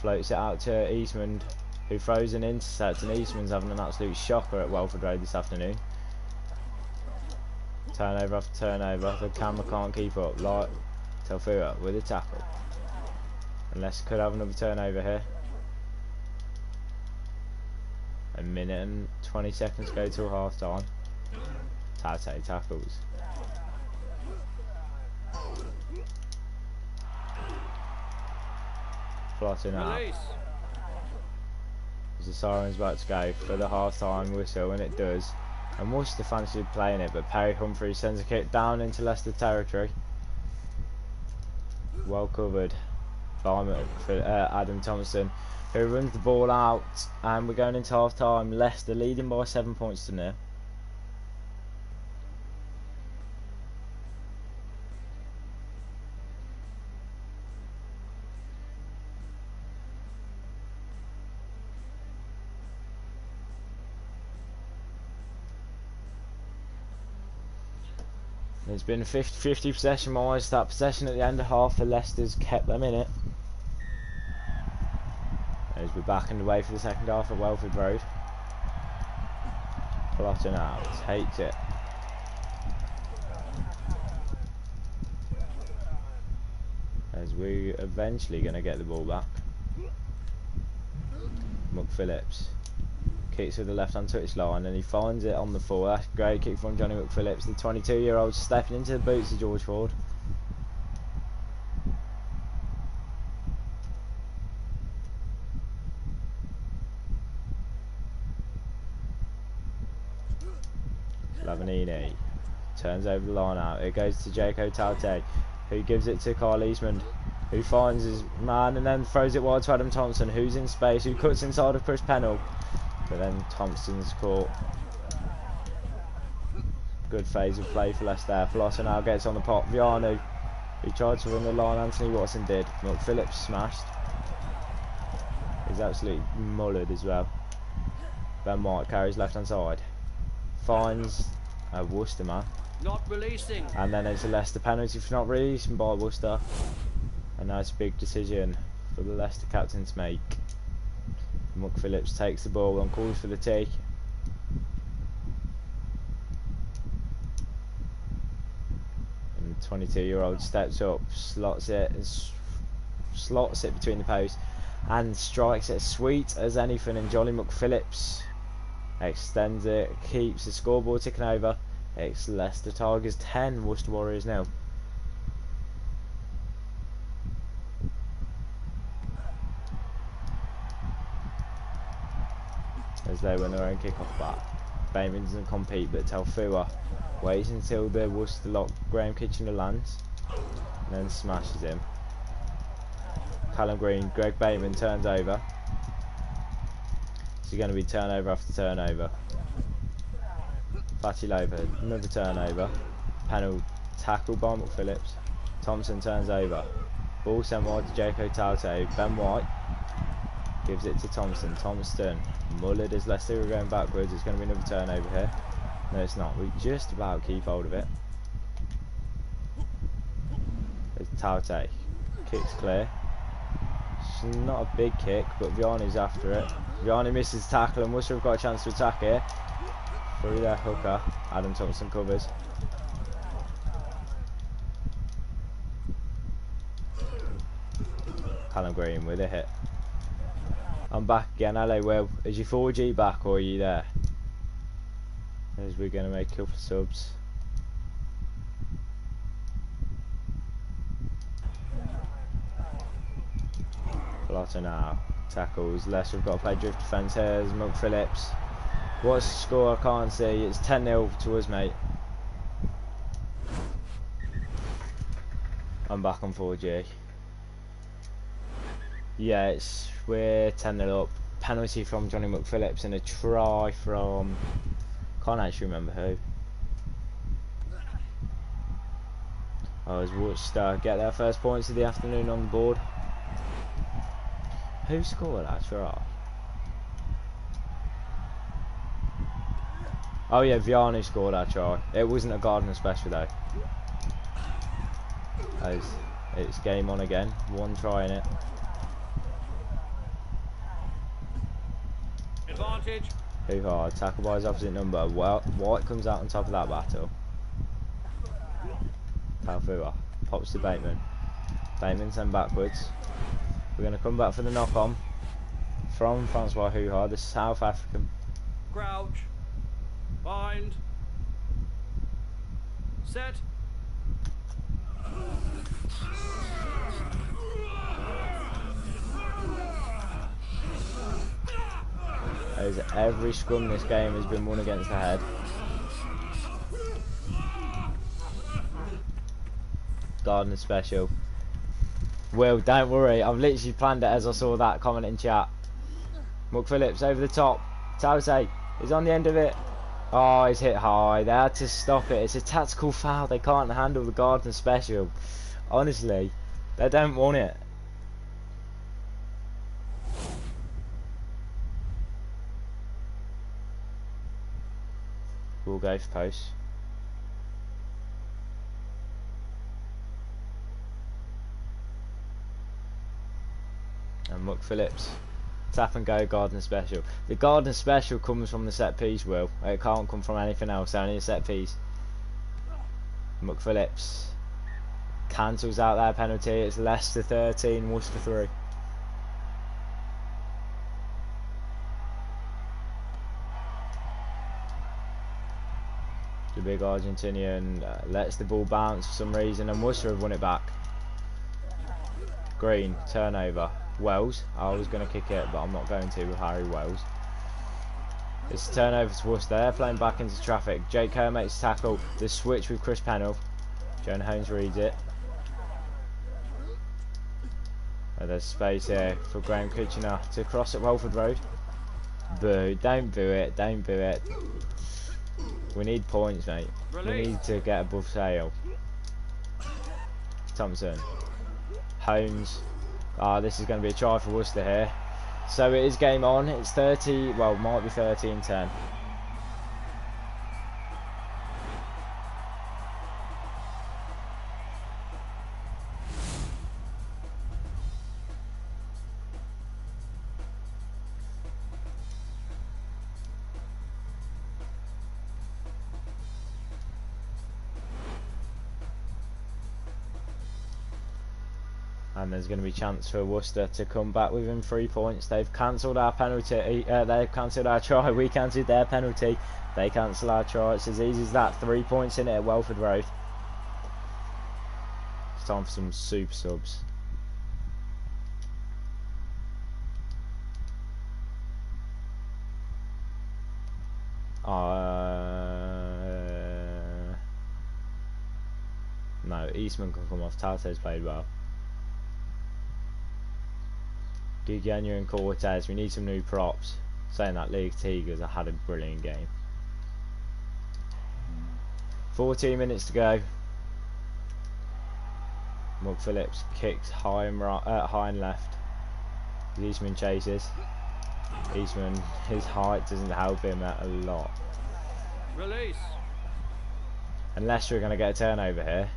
floats it out to Eastman, who throws an intercept, and Eastman's having an absolute shocker at Welford Road this afternoon. Turnover after turnover. The camera can't keep up. Like Telfer with a tackle. And Leicester could have another turnover here. A minute and 20 seconds go till half time. Tate tackles. Plotting out. As the siren's about to go for the half-time whistle, and it does. And Worcester fancied playing it, but Perry Humphreys sends a kick down into Leicester territory. Well covered by Adam Thompson, who runs the ball out, and we're going into half-time. Leicester leading by 7 points to 0. It's been 50-50 possession wise. That possession at the end of half for Leicester's kept them in it. As we're back underway for the second half at Welford Road. Plotter now takes it. As we're eventually going to get the ball back. McPhillips kicks with the left hand touch line, and he finds it on the floor. That's a great kick from Johnny McPhillips, the 22-year-old stepping into the boots of George Ford. Lavanini turns over the line out. It goes to Jaco Taute, who gives it to Carl Eastman, who finds his man and then throws it wide to Adam Thompson, who's in space, who cuts inside of Chris Pennell, but then Thompson's caught. Good phase of play for Leicester. Flosser now gets on the pot. Viano, who tried to run the line, Anthony Watson did. Phillips smashed. He's absolutely mullered as well. Ben White carries left hand side. Finds a Worcester man. Not releasing. And then it's a Leicester penalty for not releasing by Worcester. And now it's a big decision for the Leicester captain to make. Phillips takes the ball and calls for the tee. And the 22-year-old steps up, slots it between the posts, and strikes it sweet as anything. And Johnny McPhillips extends it, keeps the scoreboard ticking over. It's Leicester Tigers 10, Worcester Warriors 0. As they win their own kick-off back. Bateman doesn't compete, but Telfua waits until the Worcester lock Graham Kitchener lands, and then smashes him. Callum Green, Greg Bateman turns over. It's going to be turnover after turnover. Fatulova, another turnover. Panel tackled by McPhillips. Thompson turns over. Ball sent wide to Jaco Taute. Ben White gives it to Thompson. Thompson mullered as Leicester are going backwards. It's going to be another turnover here. No, it's not. We just about keep hold of it. It's Taute. Kicks clear. It's not a big kick, but Vianney's after it. Vianney misses tackle and Worcester have got a chance to attack here. Through their hooker. Adam Thompson covers. Callum Green with a hit. I'm back again. Hello, Will. Is your 4G back or are you there? As we're going to make a couple of subs. Blotter now. Tackles. Leicester have got to play drift defence here. There's Monk Phillips. What's the score? I can't see. It's 10-0 to us, mate. I'm back on 4G. Yeah, we're 10-0 up. Penalty from Johnny McPhillips and a try from... Can't actually remember who. Oh, it's Worcester get their first points of the afternoon on the board. Who scored that try? Oh yeah, Vianney scored that try. It wasn't a Gardner special though. As it's game on again. One try in it. Advantage. Too hard. Tackle by his opposite number. Well, White comes out on top of that battle. Talfua pops to Bateman. Bateman sent backwards. We're going to come back for the knock-on from Francois Huhar, the South African. Crouch. Bind. Set. As every scrum this game has been won against the head. Gardner special. Will, don't worry, I've literally planned it as I saw that comment in chat. McPhillips over the top. Taute is on the end of it. Oh, he's hit high. They had to stop it. It's a tactical foul. They can't handle the Gardner special. Honestly, they don't want it. We'll go for post. And McPhillips. Tap and go Gardner special. The Gardner special comes from the set piece, Will. It can't come from anything else, only a set piece. McPhillips cancels out their penalty. It's Leicester 13, Worcester 3. The big Argentinian lets the ball bounce for some reason, and Worcester have won it back. Green, turnover. Wells, I was going to kick it, but I'm not going to with Harry Wells. It's a turnover to Worcester. They're playing back into traffic. Jake Kerr makes a tackle. The switch with Chris Pennell. Jonah Holmes reads it. There's space here for Graham Kitchener to cross at Welford Road. Boo, don't boo it, don't boo it. We need points, mate. We need to get above Sale. Thompson. Holmes. This is going to be a try for Worcester here. So it is game on. It's 30, well, might be 13-10. And there's going to be a chance for Worcester to come back within 3 points. They've cancelled our penalty. They've cancelled our try. We cancelled their penalty. They cancel our try. It's as easy as that. 3 points in it at Welford Road. It's time for some super subs. No, Eastman can come off. Talte's played well. Gugania and Cortez, we need some new props. Saying that, League Tigers have had a brilliant game. 14 minutes to go. McPhillips kicks high and right, high and left. Eastman chases. Eastman, his height doesn't help him a lot. Release. And Leicester are going to get a turnover here.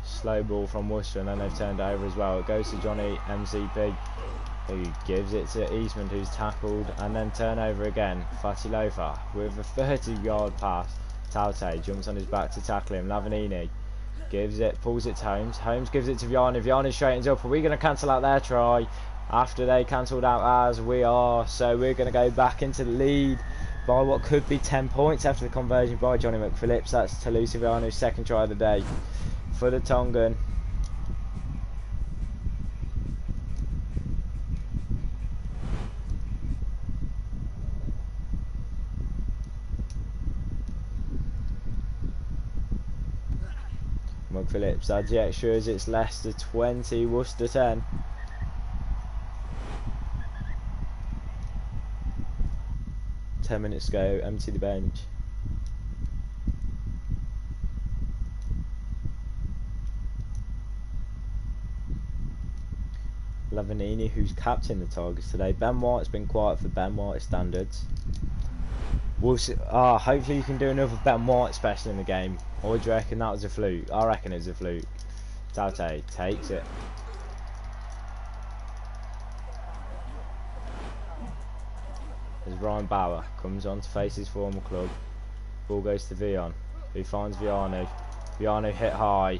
Slow ball from Worcester, and then they've turned over as well. It goes to Johnny MCP, who gives it to Eastman, who's tackled, and then turnover again. Fatilofa with a 30-yard pass. Taute jumps on his back to tackle him. Lavanini gives it, pulls it to Holmes. Holmes gives it to Viana. Viana straightens up. Are we going to cancel out their try after they cancelled out ours? We are. So we're going to go back into the lead by what could be 10 points after the conversion by Johnny McPhillips. That's Toulouse Viana's second try of the day for the Tongan. McPhillips adds the extras. It's Leicester 20, Worcester 10. Ten minutes to go. Empty the bench. Lavanini, who's captain the Tigers today. Ben White's been quiet for Ben White standards. We'll see. Hopefully you can do another Ben White special in the game. Or do you reckon that was a fluke? I reckon it was a fluke. Taute takes it. As Ryan Bauer comes on to face his former club. Ball goes to Vion, who finds Viano. Viano hit high.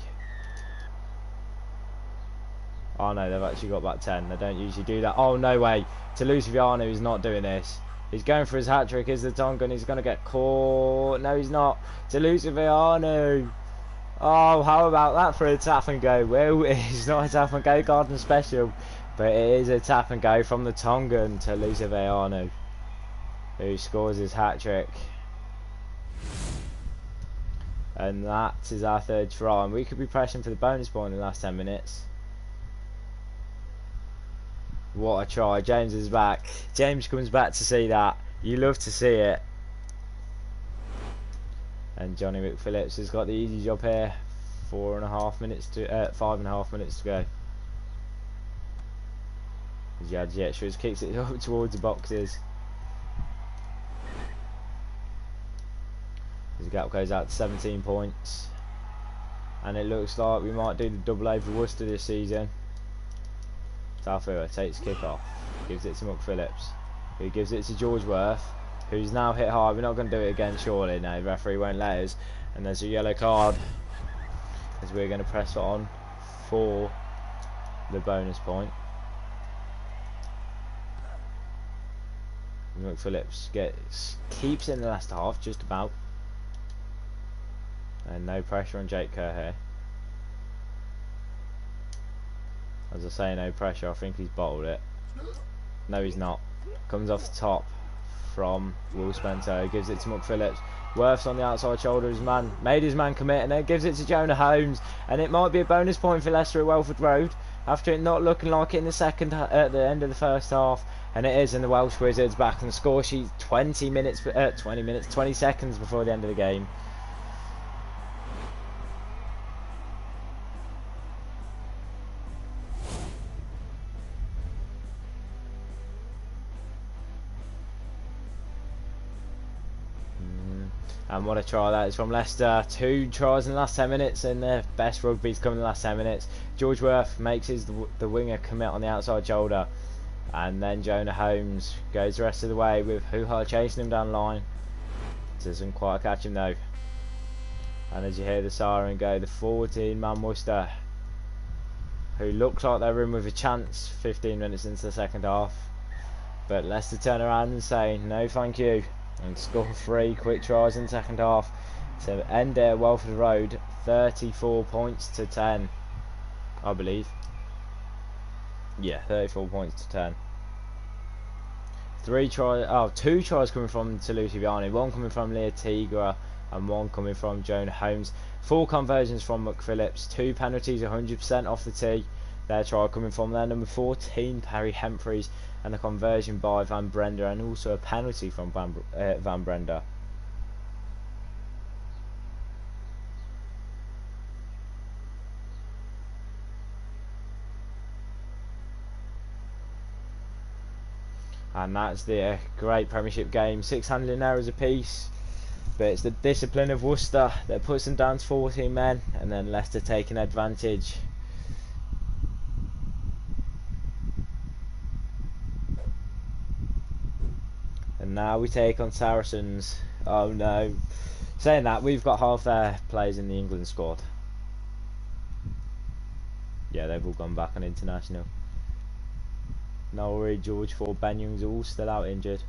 Oh no, they've actually got back 10. They don't usually do that. Oh no way. Toulouse Viano is not doing this. He's going for his hat-trick. Is the Tongan? He's going to get caught. No, he's not. Toulouse Viano. Oh, how about that for a tap and go? Well, it's not a tap and go garden special, but it is a tap and go from the Tongan, Toulouse Viano, who scores his hat-trick. And that is our third try. And we could be pressing for the bonus point in the last 10 minutes. What a try. James is back. James comes back to see that. You love to see it. And Johnny McPhillips has got the easy job here. 5.5 minutes to go. Jadjetshrus kicks it up towards the boxes. The gap goes out to 17 points. And it looks like we might do the double over Worcester this season. Talfua takes kick off, gives it to McPhillips, who gives it to George Worth, who's now hit hard. We're not going to do it again, surely. No, the referee won't let us. And there's a yellow card, as we're going to press on for the bonus point. McPhillips keeps in the last half, just about. And no pressure on Jake Kerr here. As I say, no pressure. I think he's bottled it. No, he's not. Comes off the top from Will Spencer. Gives it to McPhillips. Worth's on the outside shoulder. His man made his man commit, and then gives it to Jonah Holmes. And it might be a bonus point for Leicester at Welford Road. after it not looking like it in the at the end of the first half, and it is, and the Welsh Wizards back on the score sheet 20 seconds before the end of the game. And what a try that is from Leicester. 2 tries in the last 10 minutes, and their best rugby's come in the last 10 minutes. George Worth makes the winger commit on the outside shoulder, and then Jonah Holmes goes the rest of the way with Hoo-Ha chasing him down the line. Doesn't quite catch him though. And as you hear the siren go, the 14-man Worcester, who looks like they're in with a chance 15 minutes into the second half, but Leicester turn around and say no thank you, and score 3 quick tries in the second half to end their Welford Road 34 points to 10, I believe. Yeah, 34 points to 10. 2 tries coming from Toulouse Vianney, 1 coming from Leah Tigra and 1 coming from Jonah Holmes. 4 conversions from McPhillips, 2 penalties 100% off the tee. Their try coming from their number 14 Perry Humphreys, and a conversion by Van Brenda, and also a penalty from Van Brenda. And that's the great Premiership game. 6 handling errors apiece, but it's the discipline of Worcester that puts them down to 14 men, and then Leicester taking advantage. And now we take on Saracens. Oh no. Saying that, we've got half their players in the England squad. Yeah, they've all gone back on international. Norrie, George Ford, Ben Young's all still out injured.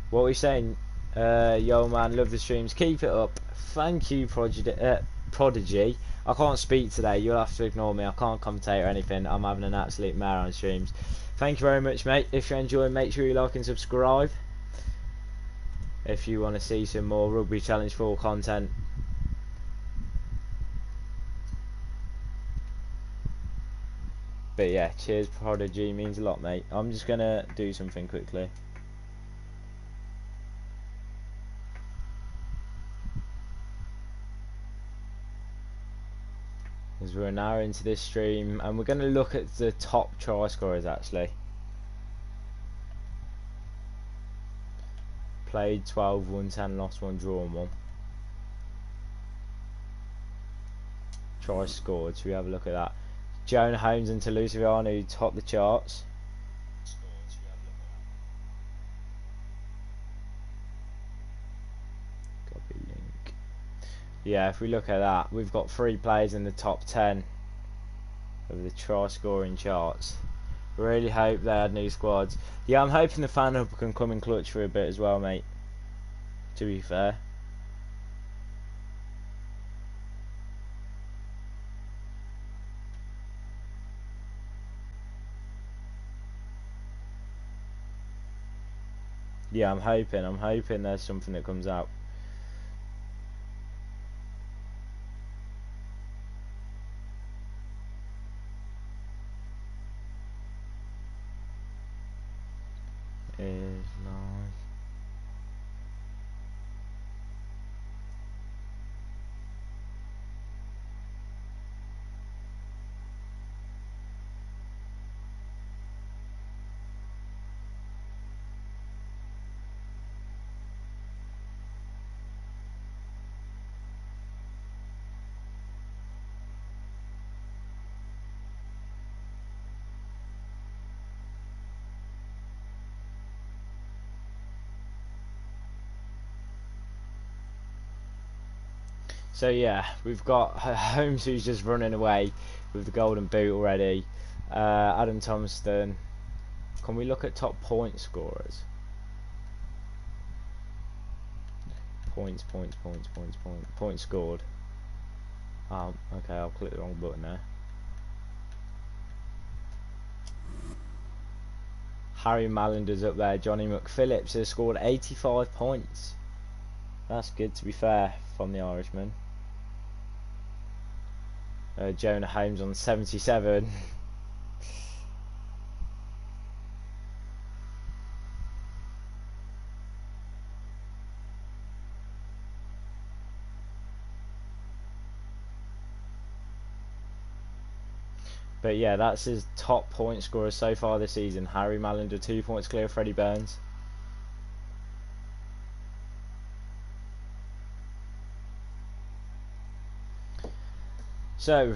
What are we saying? Yo man, love the streams. Keep it up. Thank you, Prodigy. I can't speak today. You'll have to ignore me. I can't commentate or anything. I'm having an absolute mare on streams. Thank you very much, mate. If you're enjoying, make sure you like and subscribe. If you want to see some more Rugby Challenge 4 content. But yeah, cheers, Prodigy. Means a lot, mate. I'm just going to do something quickly. As we're an hour into this stream, and we're going to look at the top try scorers actually. Played 12, won 10, lost 1, drawn 1. Try scored, should we have a look at that? Jonah Holmes and Toulouse Vianney who top the charts. Copy link. Yeah, if we look at that, we've got 3 players in the top 10 of the try scoring charts. Really hope they had new squads. Yeah, I'm hoping the fan hub can come in clutch for a bit as well, mate, to be fair. Yeah, I'm hoping there's something that comes out. Is live. So yeah, we've got Holmes who's just running away with the golden boot already. Adam Thompson. Can we look at top point scorers? Points scored. Okay, I'll click the wrong button there. Harry Mallinder's up there. Johnny McPhillips has scored 85 points. That's good, to be fair, from the Irishman. Jonah Holmes on 77. But yeah, that's his top point scorer so far this season. Harry Mallender 2 points clear of Freddie Burns. So,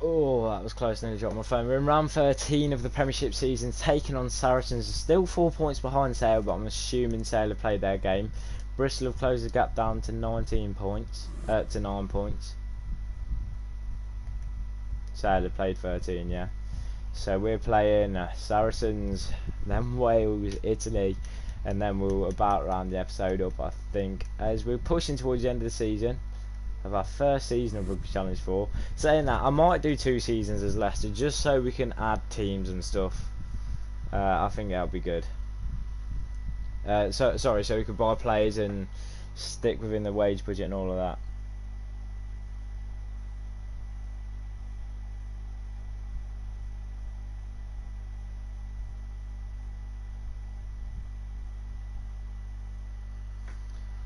oh, that was close, nearly dropped my phone. We're in round 13 of the Premiership season, taking on Saracens. Still 4 points behind Sale, but I'm assuming Sale have played their game. Bristol have closed the gap down to 19 points, to 9 points. Sale have played 13, yeah. So we're playing Saracens, then Wales, Italy, and then we'll about round the episode up, I think, as we're pushing towards the end of the season of our first season of Rugby Challenge 4. Saying that, I might do 2 seasons as Leicester just so we can add teams and stuff. I think that'll be good. So we could buy players and stick within the wage budget and all of that.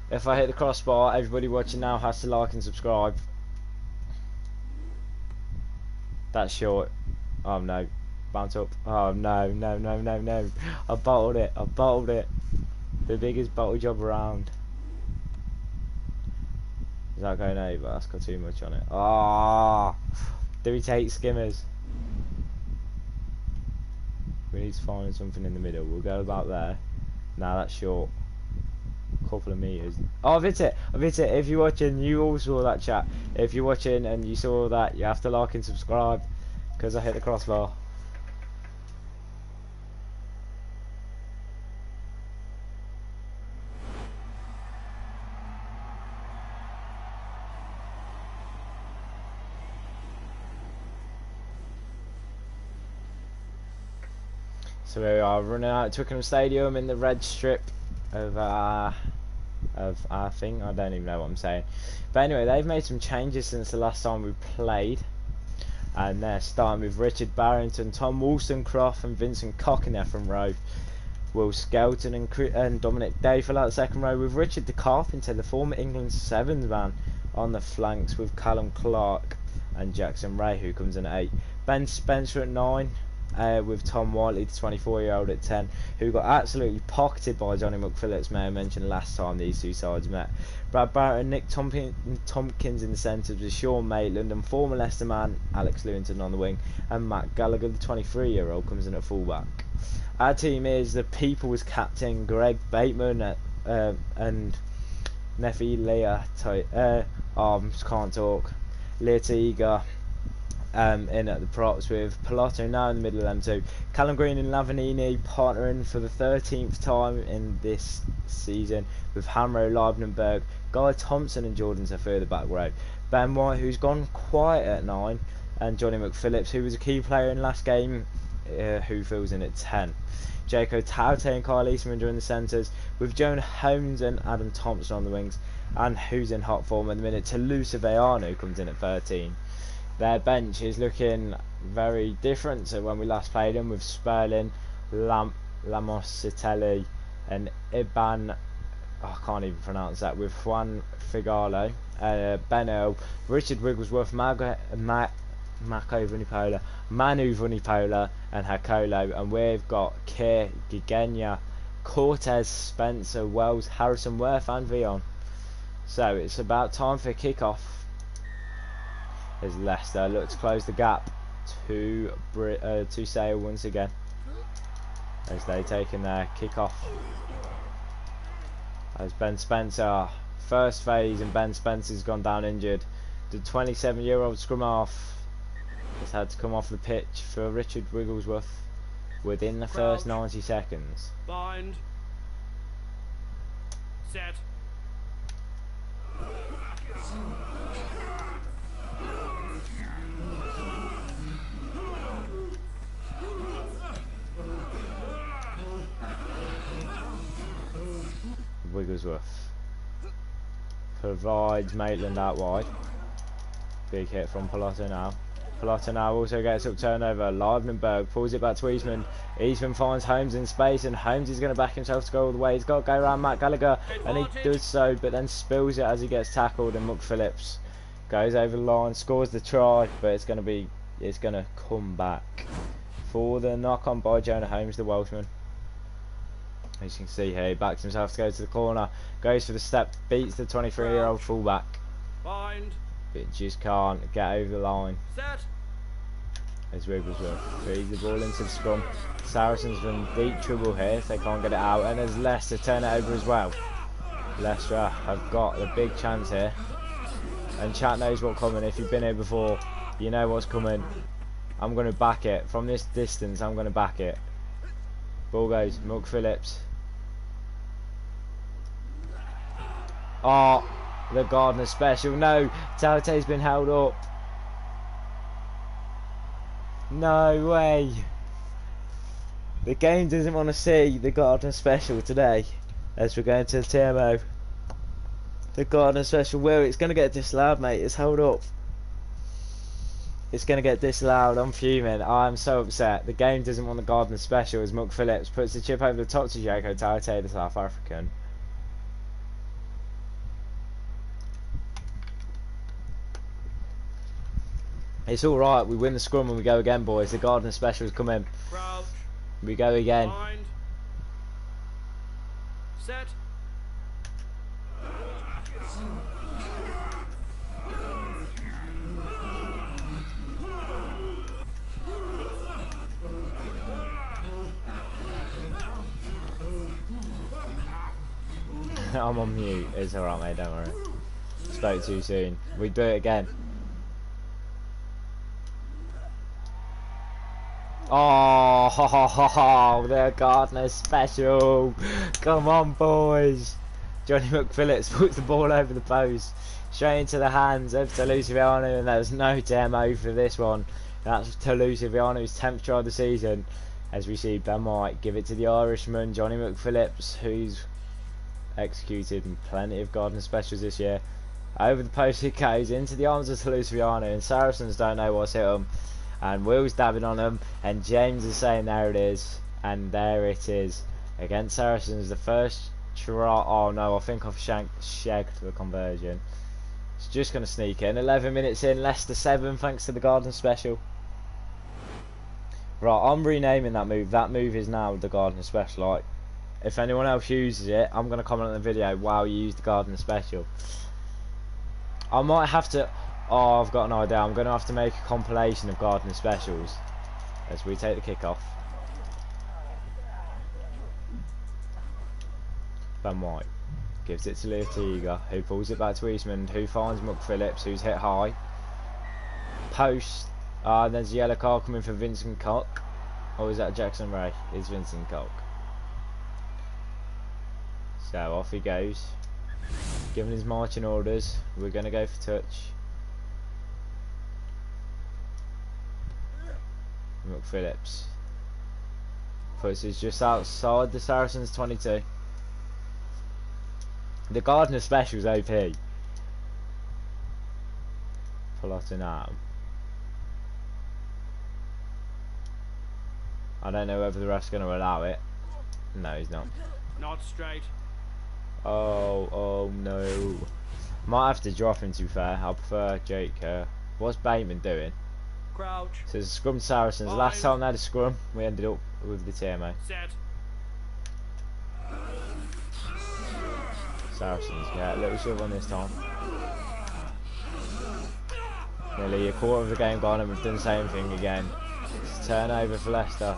If I hit the crossbar, everybody watching now has to like and subscribe. That's short. Oh no. Bounce up. Oh no, no, no, no, no. I bottled it. I bottled it. The biggest bottle job around. Is that going over? That's got too much on it. Ah. Do we take skimmers? We need to find something in the middle. We'll go about there. Nah, that's short. Couple of meters. Oh, I've hit it. I've hit it. If you're watching, you all saw that, chat. If you're watching and you saw that, you have to like and subscribe because I hit the crossbar. So we are running out of Twickenham Stadium in the red strip of our thing. I don't even know what I'm saying. But anyway, they've made some changes since the last time we played. And they're starting with Richard Barrington, Tom Wollstonecroft and Vincent Cock in their front row. Will Skelton and Dominic Day fill out the second row with Richard the Carpenter, the former England Sevens man, on the flanks with Callum Clark and Jackson Ray, who comes in at 8. Ben Spencer at 9. With Tom Whiteley, the 24-year-old at 10, who got absolutely pocketed by Johnny McPhillips, may I mentioned last time these two sides met. Brad Barrett and Nick Tompkins in the centres with Sean Maitland and former Leicester man Alex Lewington on the wing, and Matt Gallagher, the 23-year-old, comes in at fullback. Our team is the People's captain Greg Bateman and Nefi Leah. Can't talk. Leatiga. In at the props with Pilato now in the middle of them two. Callum Green and Lavanini partnering for the 13th time in this season with Hamro, Leibenberg, Guy Thompson and Jordan's a further back row. Ben White, who's gone quiet at 9, and Johnny McPhillips, who was a key player in last game, who fills in at 10. Jaco Taute and Kyle Eastman during the centres with Jonah Holmes and Adam Thompson on the wings, and who's in hot form at the minute, Toulouse Veano comes in at 13. Their bench is looking very different to when we last played them, with Sperling, Lamositelli and Iban, I can't even pronounce that, with Juan Figalo, Benno, Richard Wigglesworth, Manu Vunipola and Hakolo, and we've got Keir Gigenya, Cortez, Spencer, Wells, Harrison Worth and Vion. So it's about time for a kick-off as Leicester look to close the gap to Sale once again as they taking their kick-off. As Ben Spencer, first phase, and Ben Spencer's gone down injured. The 27-year-old scrum half has had to come off the pitch for Richard Wigglesworth within the first 90 seconds. Bind. Set. Wigglesworth provides Maitland out wide. Big hit from Pallotta now. Pallotta now also gets up turnover. Livenberg pulls it back to Eastman. Eastman finds Holmes in space, and Holmes is going to back himself to go all the way. He's got to go around Matt Gallagher, and he does so, but then spills it as he gets tackled, and McPhillips goes over the line, scores the try, but it's going to come back for the knock on by Jonah Holmes, the Welshman. As you can see here, he backs himself to go to the corner, goes for the step, beats the 23-year-old fullback. Bind. But just can't get over the line. Set. As Wigglesworth feeds the ball into the scrum. Saracens are in deep trouble here if they can't get it out, and as Leicester turn it over as well. Leicester have got a big chance here, and chat knows what's coming. If you've been here before, you know what's coming. I'm going to back it from this distance. I'm going to back it. Ball goes McPhillips. Oh, the Gardner special. No, Taute's been held up. No way. The game doesn't want to see the Gardner special today, as we're going to the TMO. The Gardner special, well, it's going to get disallowed, mate. It's held up. It's going to get disallowed. I'm fuming. I'm so upset. The game doesn't want the Gardner special, as McPhillips puts the chip over the top to Jaco Taute, the South African. It's alright, we win the scrum and we go again, boys. The Gardner specials come in. Crouch. We go again. Bind. Set. I'm on mute. It's alright, mate, don't worry. Spoke too soon. We do it again. Oh, ho, ho, ho, ho, the Gardner special. Come on, boys. Johnny McPhillips puts the ball over the post, straight into the hands of Luciano, and there's no demo for this one. That's Luciano's 10th try of the season. As we see Ben White give it to the Irishman, Johnny McPhillips, who's executed in plenty of Gardner specials this year. Over the post it goes, into the arms of Luciano, and Saracens don't know what's hit them. And Will's dabbing on them, and James is saying there it is, and there it is. Against Saracens, the first try. Oh no, I think I've shagged the conversion. It's just going to sneak in. 11 minutes in, Leicester 7 thanks to the Gardner special. Right, I'm renaming that move. That move is now the Gardner special. Like, if anyone else uses it, I'm going to comment on the video, wow, you used the Gardner special. I might have to... Oh, I've got an idea. I'm going to have to make a compilation of Gardner specials as we take the kick-off. Ben White gives it to Leotiga, who pulls it back to Eastman, who finds McPhillips, who's hit high. Post. There's a yellow card coming for Vincent Cock. Or is that Jackson Ray? It's Vincent Cock. So off he goes. Given his marching orders, we're going to go for touch. McPhillips puts it just outside the Saracens 22. The Gardner special's OP. Plotting out. I don't know whether the ref's going to allow it. No, he's not. Not straight. Oh no. Might have to drop him, to be fair. I prefer Jake. What's Bateman doing? Crouch. So it's a scrum Saracens. Bind. Last time they had a scrum, we ended up with the TMO. Set. Saracens, yeah, a little short one this time. Nearly a quarter of the game gone and we've done the same thing again. It's turnover for Leicester.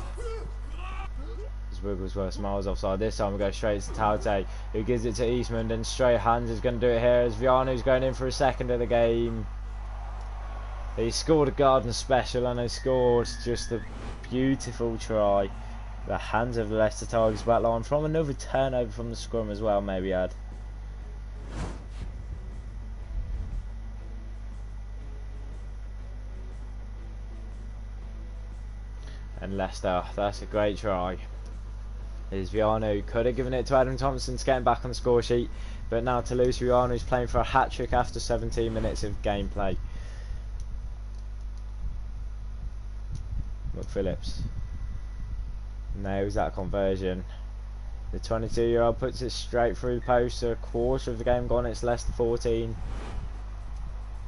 As Wigglesworth smiles offside. This time we go straight to Taute, who gives it to Eastman, and straight hands is going to do it here as Viano's going in for a second of the game. He scored a Gardner special and he scored just a beautiful try. The hands of the Leicester Tigers back line from another turnover from the scrum as well, maybe add. And Leicester, that's a great try. Is Viano could have given it to Adam Thompson to get him back on the score sheet, but now Toulouse Viano is playing for a hat-trick after 17 minutes of gameplay. McPhillips nails that conversion. The 22-year-old puts it straight through the post. A quarter of the game gone. It's Leicester 14.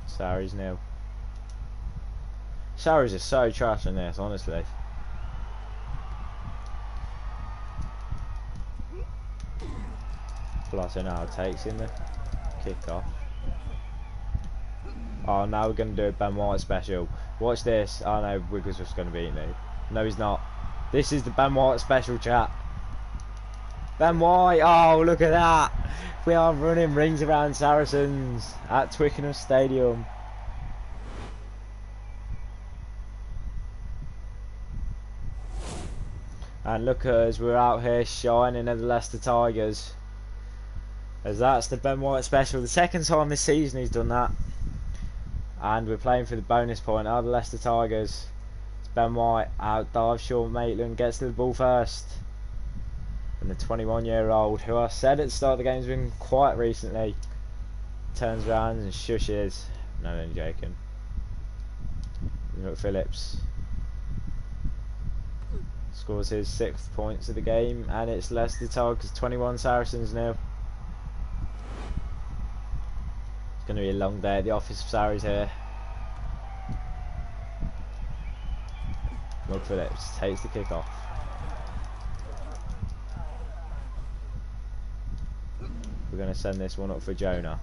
Sarries 0. Sarries are so trash in this, honestly. Plato now takes in the kick off. Oh, now we're going to do a Ben White special. Watch this. Oh no, Wigglesworth's going to beat me. No, he's not. This is the Ben White special, chat. Ben White. Oh, look at that. We are running rings around Saracens at Twickenham Stadium. And look at us, we're out here shining at the Leicester Tigers. As that's the Ben White special. The second time this season he's done that. And we're playing for the bonus point. Are the Leicester Tigers. It's Ben White, out dive Sean Maitland, gets to the ball first. And the 21-year-old, who I said at the start of the game has been quiet recently, turns around and shushes. No, I'm joking. Phillips scores his 6th points of the game, and it's Leicester Tigers 21, Saracens 0. It's going to be a long day at the office for Sarries here. Phillips takes the kick off. We're going to send this one up for Jonah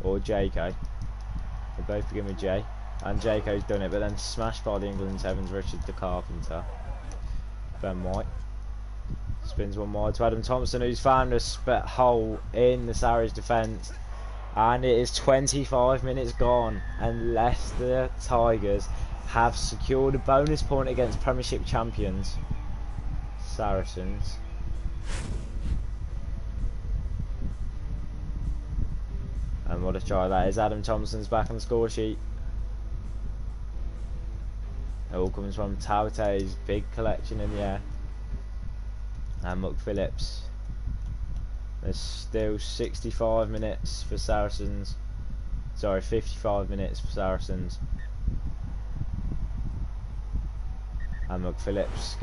or JK. They both begin with J. And Jaco's done it, but then smashed by the England Sevens, Richard the Carpenter. Ben White spins one wide to Adam Thompson, who's found a hole in the Sarries defence. And it is 25 minutes gone, and Leicester Tigers have secured a bonus point against Premiership champions Saracens. And what a try that is. Adam Thompson's back on the score sheet. It all comes from Taute's big collection in the air. And McPhillips. There's still 65 minutes for Saracens. Sorry, 55 minutes for Saracens. And McPhillips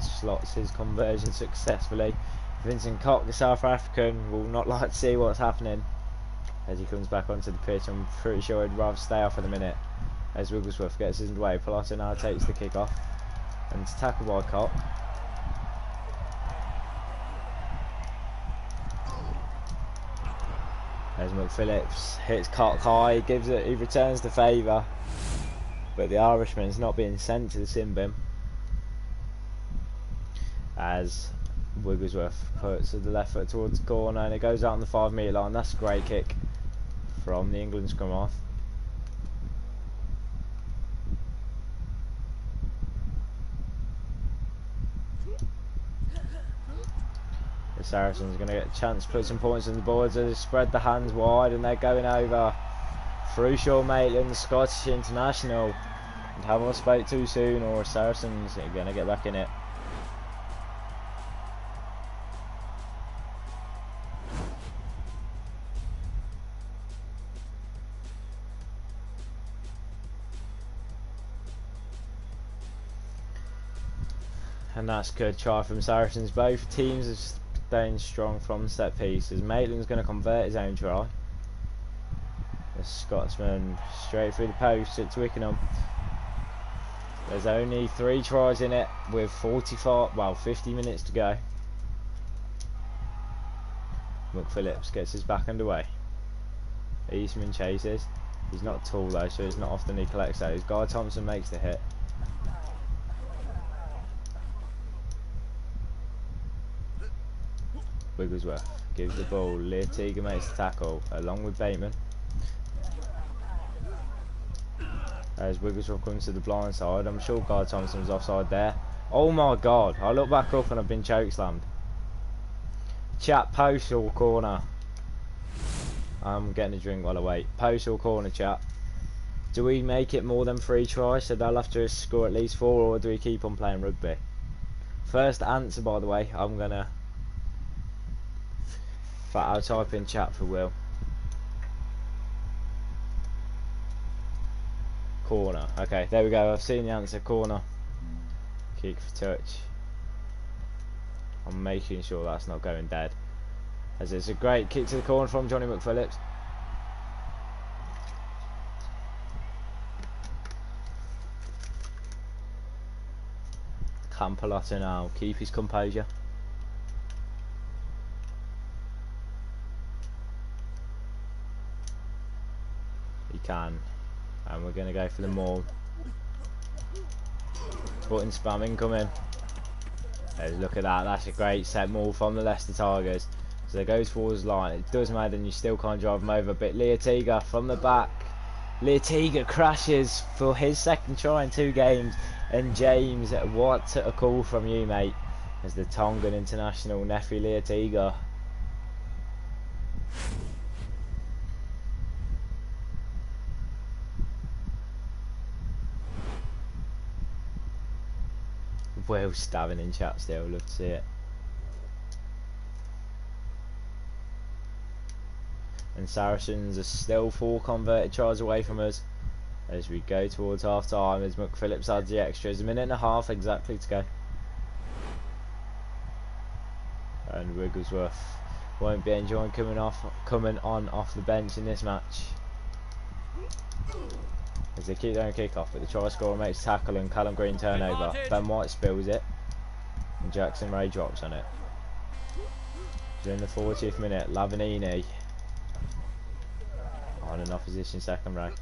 slots his conversion successfully. Vincent Koch, the South African, will not like to see what's happening as he comes back onto the pitch. I'm pretty sure he'd rather stay off in a minute. As Wigglesworth gets his way, Pilato now takes the kick off, and it's tackled by Koch. As McPhillips hits Koch high, he returns the favour, but the Irishman's not being sent to the sin bin. As Wigglesworth puts the left foot towards the corner, and it goes out on the 5 metre line. That's a great kick from the England scrum half. The Saracens are going to get a chance to put some points on the boards as they spread the hands wide, and they're going over through Sean Maitland, the Scottish international. And have I spoke too soon, or Saracens are going to get back in it? And that's a good try from Saracens. Both teams are staying strong from set pieces. Maitland's going to convert his own try. The Scotsman straight through the post at Twickenham. There's only 3 tries in it with 50 minutes to go. McPhillips gets his back underway. Eastman chases. He's not tall though, so it's not often he collects those. Guy Thompson makes the hit. Wigglesworth gives the ball. Leartiga makes the tackle along with Bateman. As Wigglesworth comes to the blind side, I'm sure Guy Thompson was offside there. Oh my god, I look back up and I've been chokeslammed. Chat, post or corner? I'm getting a drink while I wait. Post or corner, chat? Do we make it more than 3 tries, so they'll have to score at least 4, or do we keep on playing rugby? First answer, by the way, I'll type in chat for Will. Corner. Okay, there we go. I've seen the answer. Corner. Kick for touch. I'm making sure that's not going dead. As it's a great kick to the corner from Johnny McPhillips. Campolotta now. Keep his composure. He can. And we're going to go for the maul. Button spam incoming. Look at that. That's a great set maul from the Leicester Tigers. So they go towards the line. It does matter, and you still can't drive them over. But Leotiga from the back. Leotiga crashes for his second try in 2 games. And James, what a call from you, mate. As the Tongan international, Nefi Leotiga. Will stabbing in chat still, love to see it. And Saracens are still 4 converted tries away from us as we go towards half time, as McPhillips adds the extras. 1.5 minutes exactly to go. And Wigglesworth won't be enjoying coming on off the bench in this match. As they keep their own kick off, but the try scorer makes tackle and Callum Green turnover. Ben White spills it and Jackson Ray drops on it. During the 40th minute, Lavanini on an opposition second row.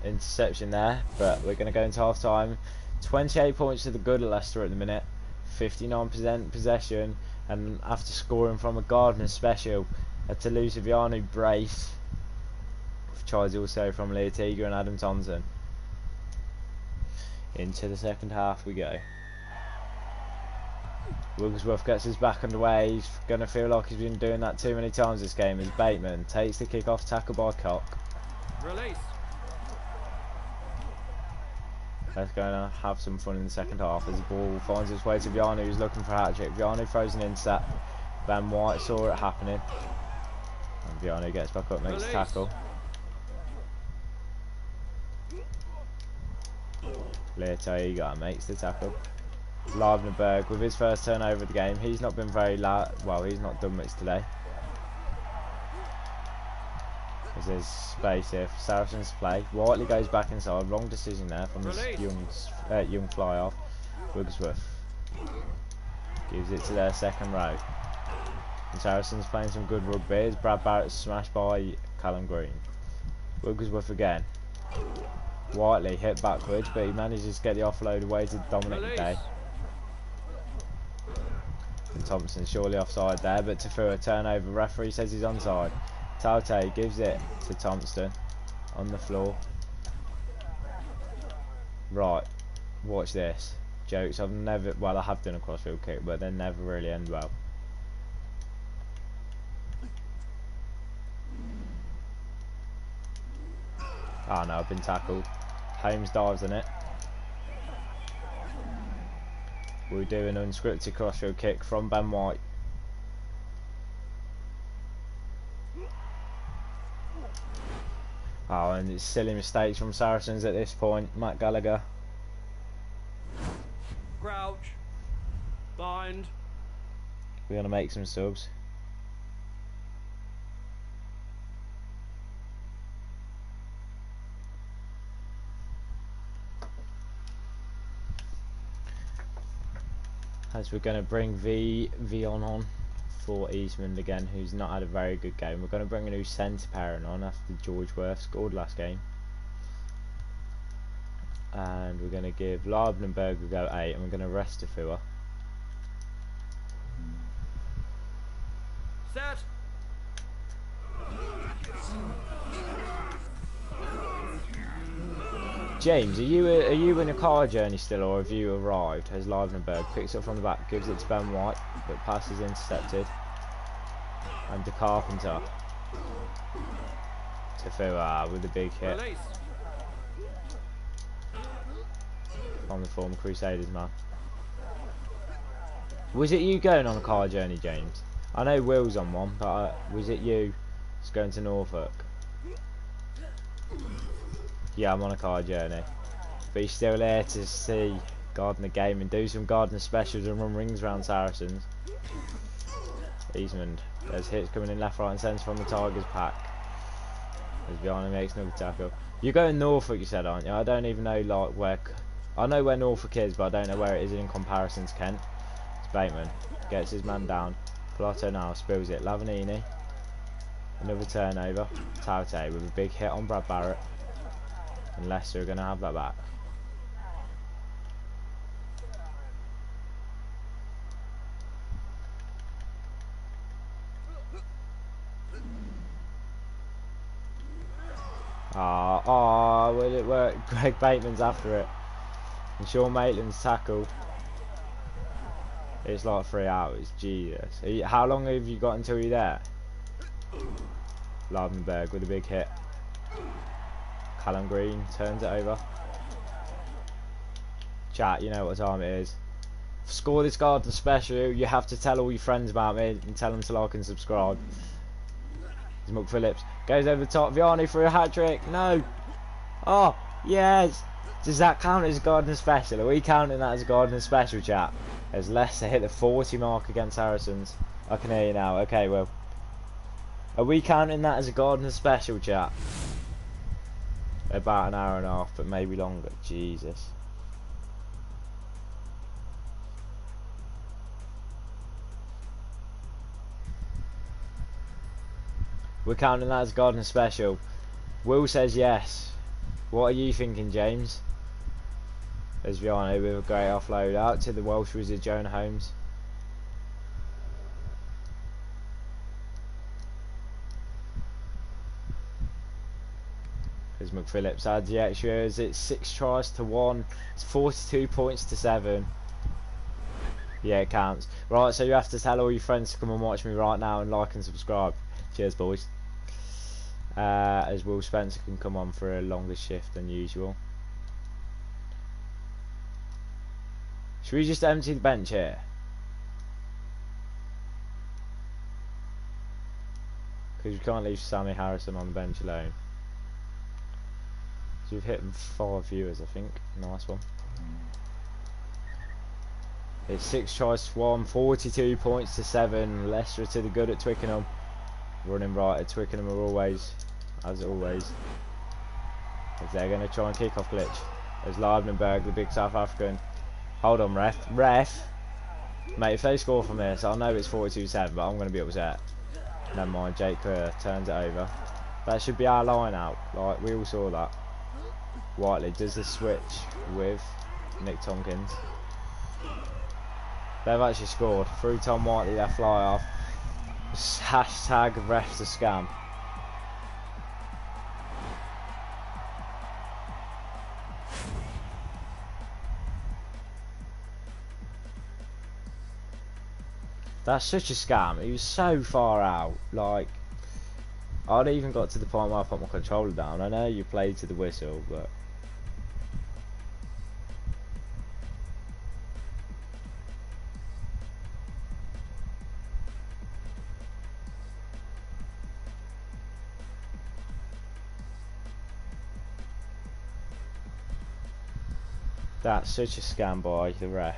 Interception there, but we're going to go into half time. 28 points to the good of Leicester at the minute, 59% possession, and after scoring from a Gardner special, a Toulouse Viano brace. Tries also from Leotiga and Adam Thompson. Into the second half we go. Wigglesworth gets his back underway. He's going to feel like he's been doing that too many times this game as Bateman takes the kick off, tackle by Cock. Release. Let's go and have some fun in the second half as the ball finds its way to Viano, who's looking for a hat-trick. Viano throws an intercept. Ben White saw it happening. And Viano gets back up, makes a tackle. Leotiga makes the tackle. Leibnerberg with his first turnover of the game. He's not been very well, he's not done much today. As there's space here for Saracens to play. Whiteley goes back inside. Wrong decision there from this young fly off. Wigglesworth gives it to their second row. And Saracens playing some good rugby as Brad Barrett's smashed by Callum Green. Wigglesworth again. Whiteley hit backwards, but he manages to get the offload away to Dominic Day. And Thompson surely offside there, but Tafua turnover. Referee says he's onside. Taute gives it to Thompson on the floor. Right, watch this. Jokes. I've never, well, I have done a crossfield kick, but they never really end well. Oh no, I've been tackled. Holmes dives in it. We'll do an unscripted crossfield kick from Ben White. Oh, and it's silly mistakes from Saracens at this point. Matt Gallagher. Crouch. Bind. We're going to make some subs. As we're going to bring Vion on for Eastman again, who's not had a very good game. We're going to bring a new centre pairing on after George Worth scored last game. And we're going to give Leibnerberg a go 8, and we're going to rest Tafua. Set. James, are you in a car journey still, or have you arrived? As Leibnerberg picks up from the back, gives it to Ben White, but pass is intercepted. And to Carpenter. Tafua with a big hit. Release. On the former Crusaders man. Was it you going on a car journey, James? I know Will's on one, but was it you just going to Norfolk? Yeah, I'm on a car journey. But he's still there to see Gardner game and do some Gardner specials and run rings around Saracens. Eastman. There's hits coming in left, right and centre from the Tigers pack. As behind him makes another tackle. You're going Norfolk, you said, aren't you? I don't even know like where. I know where Norfolk is, but I don't know where it is in comparison to Kent. It's Bateman. Gets his man down. Pilato now spills it. Lavanini. Another turnover. Taute with a big hit on Brad Barrett. And Leicester are going to have that back. Will it work? Greg Bateman's after it. And Sean Maitland's tackle. It's like 3 hours. Jesus. How long have you got until you're there? Lavenberg with a big hit. Callum Green turns it over. Chat, you know what time it is. Score this Garden special. You have to tell all your friends about me and tell them to like and subscribe. It's Muck Phillips. Goes over the top. Vianney for a hat trick. No. Oh, yes. Does that count as a Garden special? Are we counting that as a Garden special, chat? As Leicester hit the 40 mark against Saracens. I can hear you now. Okay, well. Are we counting that as a Garden special, chat? About an hour and a half, but maybe longer. Jesus. We're counting that as a Garden special. Will says yes. What are you thinking, James? There's Vianney with a great offload out to the Welsh wizard Jonah Holmes. There's McPhillips adds the extras. It's 6 tries to 1. It's 42 points to 7. Yeah, it counts. Right, so you have to tell all your friends to come and watch me right now and like and subscribe. Cheers, boys. As Will Spencer can come on for a longer shift than usual. Should we just empty the bench here? Because we can't leave Sammy Harrison on the bench alone. So we've hit 5 viewers, I think. Nice one. It's 6 tries to 1, 42 points to 7. Leicester to the good at Twickenham. Running right at Twickenham are always, as always. As they're going to try and kick off glitch. There's Leidenberg, the big South African. Hold on, ref. Ref! Mate, if they score from this, I know it's 42-7, but I'm going to be upset. Never mind, Jake Kerr turns it over. That should be our line out. Like, we all saw that. Whiteley does the switch with Nick Tompkins. They've actually scored. Through Tom Whiteley, their fly off. Hashtag refs a scam. That's such a scam. He was so far out. Like, I'd even got to the point where I put my controller down. I know you played to the whistle, but that's such a scam by the ref.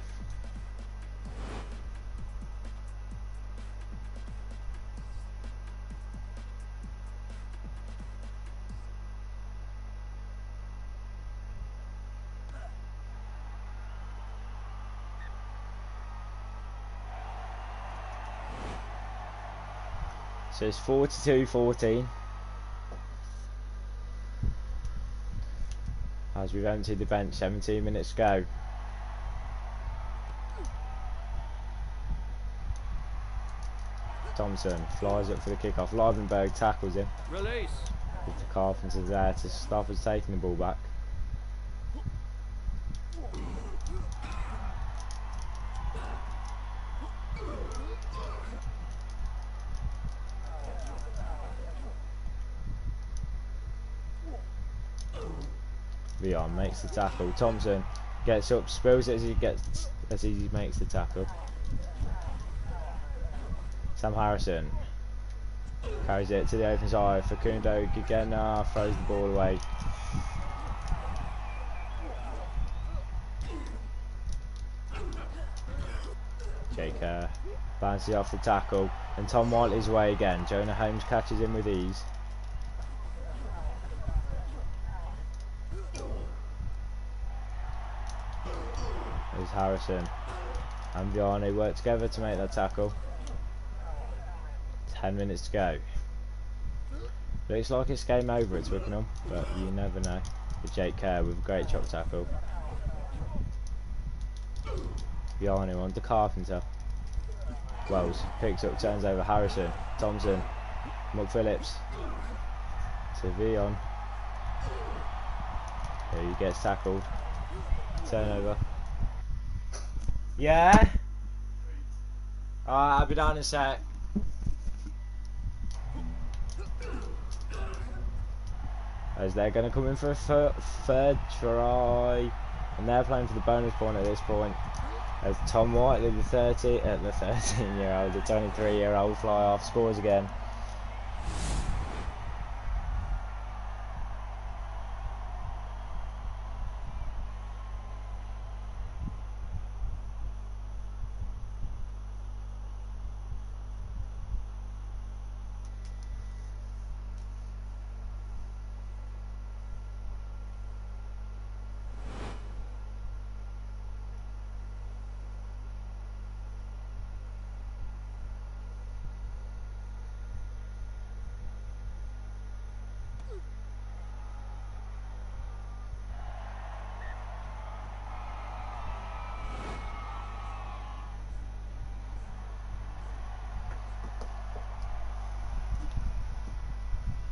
So it's 42-14. As we've emptied the bench, 17 minutes to go. Thompson flies up for the kickoff. Leidenberg tackles him. Release. With the Carpenters there to stop us taking the ball back. Leon makes the tackle. Thompson gets up, spills it as he makes the tackle. Sam Harrison carries it to the open side. Facundo Gigena throws the ball away. Jake bounces off the tackle, and Tom Whiteley's way again. Jonah Holmes catches him with ease. There's Harrison and Vianney work together to make that tackle. 10 minutes to go. Looks like it's game over at Twickenham, but you never know. With Jake Kerr with a great chop tackle. Vianney on to Carpenter. Wells picks up, turns over Harrison. Thompson. McPhillips. To Vion. Here he gets tackled. Turnover. Yeah? Alright, I'll be down in a sec. As they're going to come in for a third try. And they're playing for the bonus point at this point. As Tom Whiteley, the 13-year-old, the 23-year-old fly off, scores again.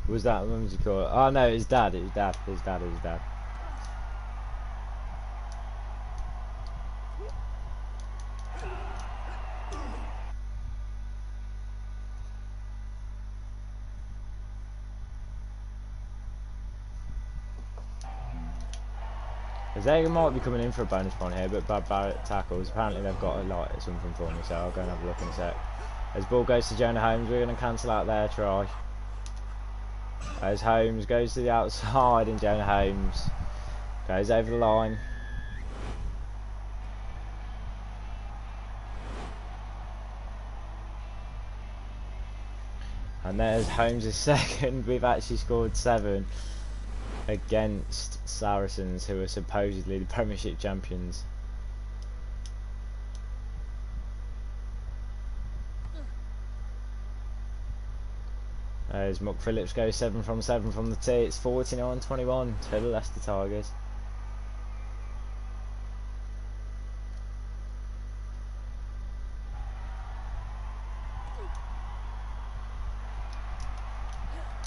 Was that, what was he called? Oh no, his dad, his dad. As they might be coming in for a bonus point here, but Brad Barrett tackles. Apparently they've got a light or something for me, so I'll go and have a look in a sec. As ball goes to Jonah Holmes, we're going to cancel out their try. As Holmes goes to the outside, and Jonah Holmes goes over the line. And there's Holmes' second. We've actually scored 7 against Saracens, who are supposedly the Premiership champions. As McPhillips goes 7 from 7 from the tee, it's 49-21 to the Leicester Tigers.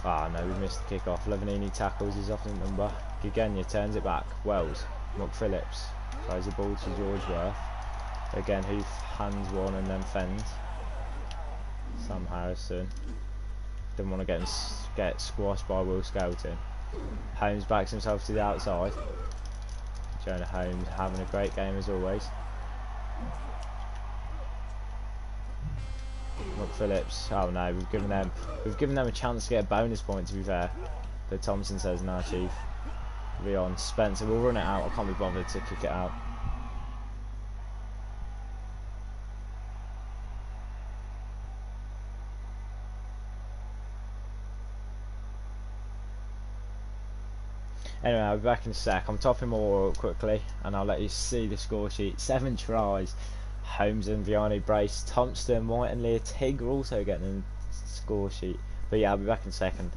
Ah no, we missed the kick off. Levanini tackles his offensive number. Gigania turns it back. Wells, McPhillips throws the ball to George Worth. Again, who hands one and then fends. Sam Harrison. Didn't want to get squashed by Will Skelton. Holmes backs himself to the outside. Jonah Holmes having a great game as always. McPhillips. Oh no, we've given them a chance to get a bonus point, to be fair. But Thompson says, "Nah, Chief." Leon Spencer will run it out. I can't be bothered to kick it out. Anyway, I'll be back in a sec. I'm topping my oil quickly and I'll let you see the score sheet. 7 tries. Holmes and Vianney brace. Thompson, White and Leah Tig are also getting a score sheet. But yeah, I'll be back in a second.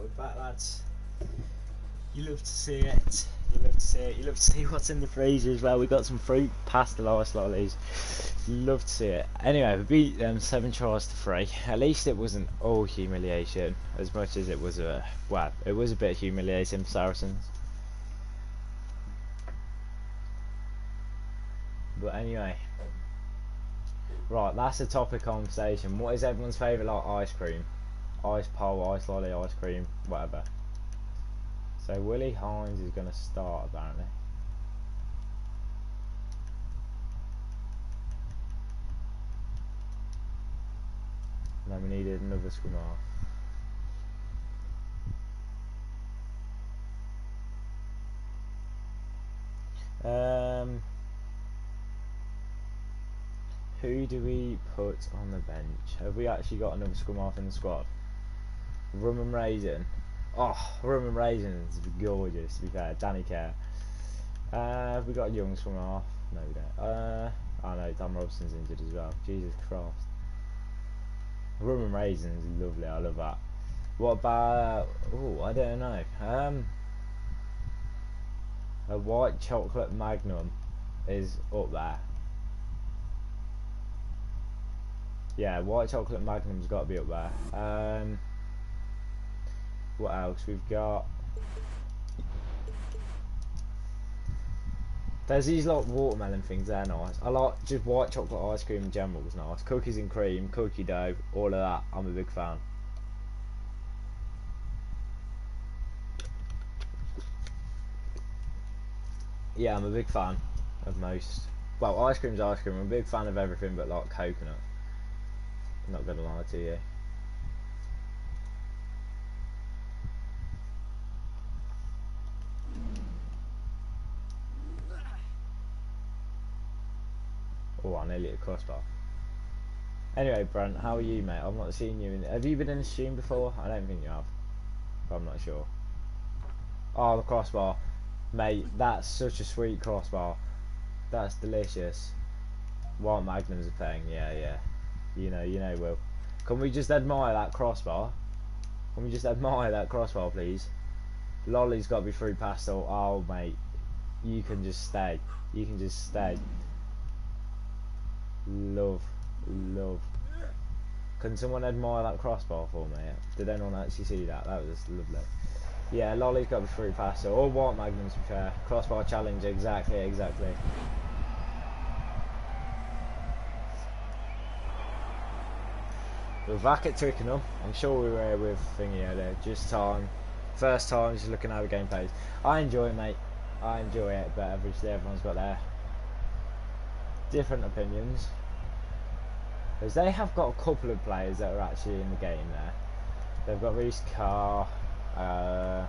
Right, we're back, lads. You love to see it. You love to see it. You love to see what's in the freezer as well. We got some fruit, pasta, ice lollies. Love to see it. Anyway, we beat them 7 tries to 3. At least it wasn't all humiliation, as much as it was a well, it was a bit humiliating for Saracens. But anyway, right, that's a topic of conversation. What is everyone's favourite like ice cream? Ice pole, ice lolly, ice cream, whatever. So Willie Hines is going to start apparently. And then we needed another scrum half. Who do we put on the bench? Have we actually got another scrum half in the squad? Rum and Raisin. Oh, Rum and Raisin's gorgeous, to be fair. Danny Care. Have we got a young scrum half? No, we don't. Oh no, Tom Robson's injured as well. Jesus Christ. Rum and Raisin's lovely, I love that. What about... oh, I don't know. A white chocolate Magnum is up there. Yeah, white chocolate Magnum's got to be up there. What else we've got? There's these like watermelon things, they're nice. I like just white chocolate ice cream in general is nice. Cookies and cream, cookie dough, all of that, I'm a big fan. Yeah, I'm a big fan of most. Well, ice cream's ice cream. I'm a big fan of everything but like coconut. I'm not gonna lie to you. Oh, I nearly hit a crossbar. Anyway, Brent, how are you, mate? I've not seen you in... Have you been in a stream before? I don't think you have. But I'm not sure. Oh, the crossbar. Mate, that's such a sweet crossbar. That's delicious. White Magnum's a thing, yeah. You know, Will. Can we just admire that crossbar? Can we just admire that crossbar, please? Lolly's got to be through pastel. Oh, mate. You can just stay. You can just stay. Love. Can someone admire that crossbar for me? Did anyone actually see that? That was lovely. Yeah, Lolly's got to be through pastel. Or White Magnum's, to be fair. Crossbar challenge, exactly. We're back at Twickenham. I'm sure we were here with thingy earlier. Just time. First time, just looking at the game plays. I enjoy it, mate. I enjoy it, but obviously everyone's got their different opinions. Because they have got a couple of players that are actually in the game there. They've got Reece Carr, the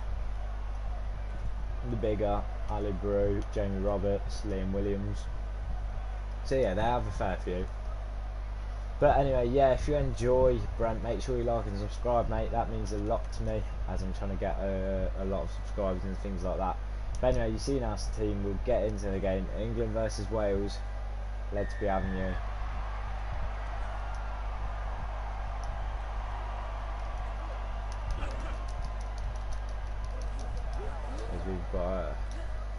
bigger, Ali Brew, Jamie Roberts, Liam Williams. So yeah, they have a fair few. But anyway, yeah, if you enjoy Brent, make sure you like and subscribe, mate. That means a lot to me, as I'm trying to get a lot of subscribers and things like that. But anyway, you've seen our team. We'll get into the game. England versus Wales. Let's be having you. As we've got.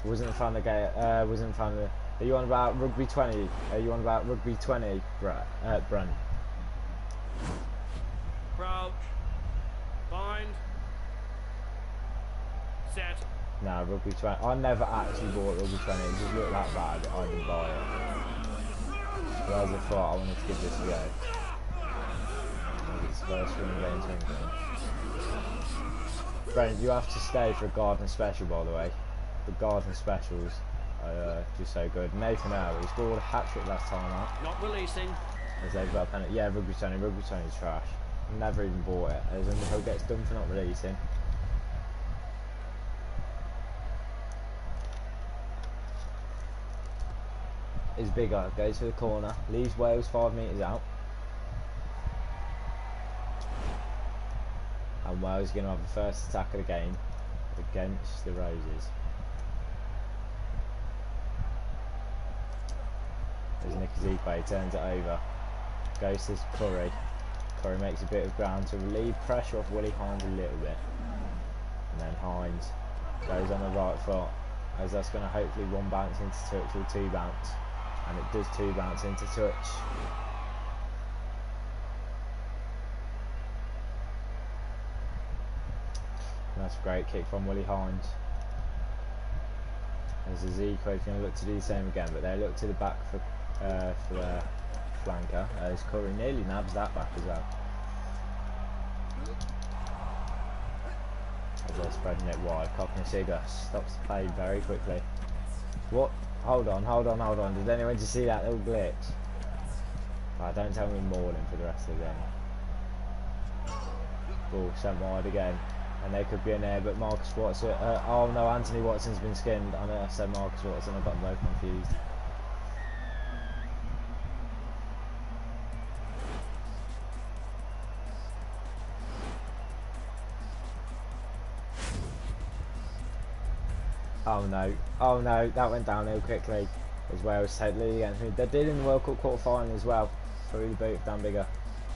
Wasn't a fan of the wasn't a fan of. Are you on about Rugby 20? Are you on about Rugby 20, Brent? Crouch. Bind. Set. Nah, Rugby 20. I never actually bought Rugby 20. It just looked that bad. I didn't buy it. Whereas I thought I wanted to give this a go. It's the first one against England. Brent, you have to stay for a garden special, by the way. The garden specials are just so good. Nathan Earl, he scored a hat-trick last time out. Not releasing. As they've got a penalty. Yeah, Rugby 20 is trash. Never even bought it. As in, he'll get done for not releasing. Is bigger, goes for the corner, leaves Wales 5 metres out. And Wales is going to have the first attack of the game against the Roses. There's Nick Ezekwe, turns it over. Goes to Curry. Curry makes a bit of ground to relieve pressure off Willie Hines a little bit. And then Hines goes on the right foot, as that's going to hopefully one bounce into touch or two bounce. And it does two bounce into touch. And that's a great kick from Willie Hines. As Ezekiel is going to look to do the same again, but they look to the back for their flanker. As Curry nearly nabs that back as well. As they're spreading it wide, Cockney-Sigger stops the play very quickly. What? Hold on. Did anyone just see that little glitch? Oh, don't tell me mauling for the rest of the game. Ball sent wide again. And they could be in there, but Marcus Watson... oh no, Anthony Watson's been skinned. I know I said Marcus Watson, I got them both confused. Oh no, that went downhill quickly as Wales take the lead against me. They did in the World Cup quarter final as well, through the boot of Dan Bigger,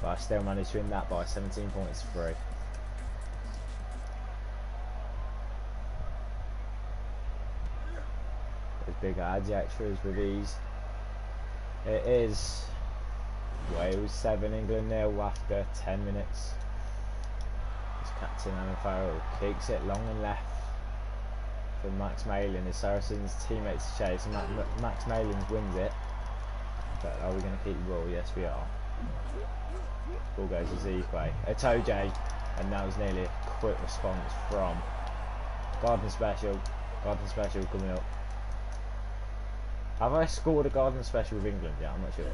but I still managed to win that by 17 points to 3. As Bigger adds the extras with ease. It is Wales 7, England 0 after 10 minutes. As Captain Alan Farrell kicks it long and left for Max Malin as Saracens teammates chase, and Max Malin wins it. But are we going to keep the ball? Yes, we are. Ball goes to Zekwe. A toe J, and that was nearly a quick response from Garden Special. Garden Special coming up. Have I scored a Garden Special with England? Yeah, I'm not sure.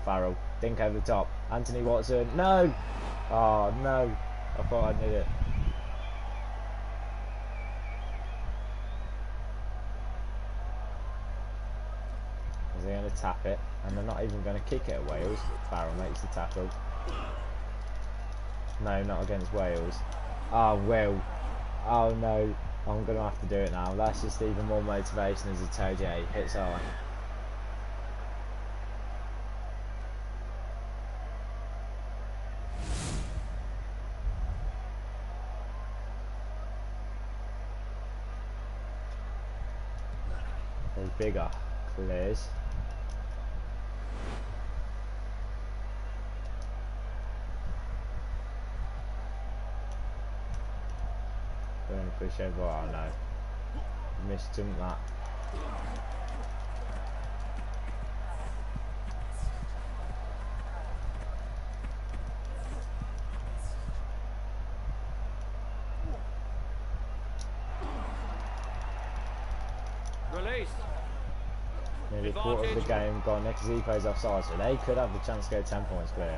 Farrell, dink over the top. Anthony Watson, no! Oh no, I thought I did it. They're going to tap it, and they're not even going to kick it at Wales. Farrell makes the tackle. No, not against Wales. Oh, Will. Oh no, I'm going to have to do it now. That's just even more motivation as a toe J hits high. There's Bigger. Clears. Going to push over. Oh no, missed him that. Release. Nearly a quarter of the game gone. Nick Zico's offside, so they could have the chance to go 10 points clear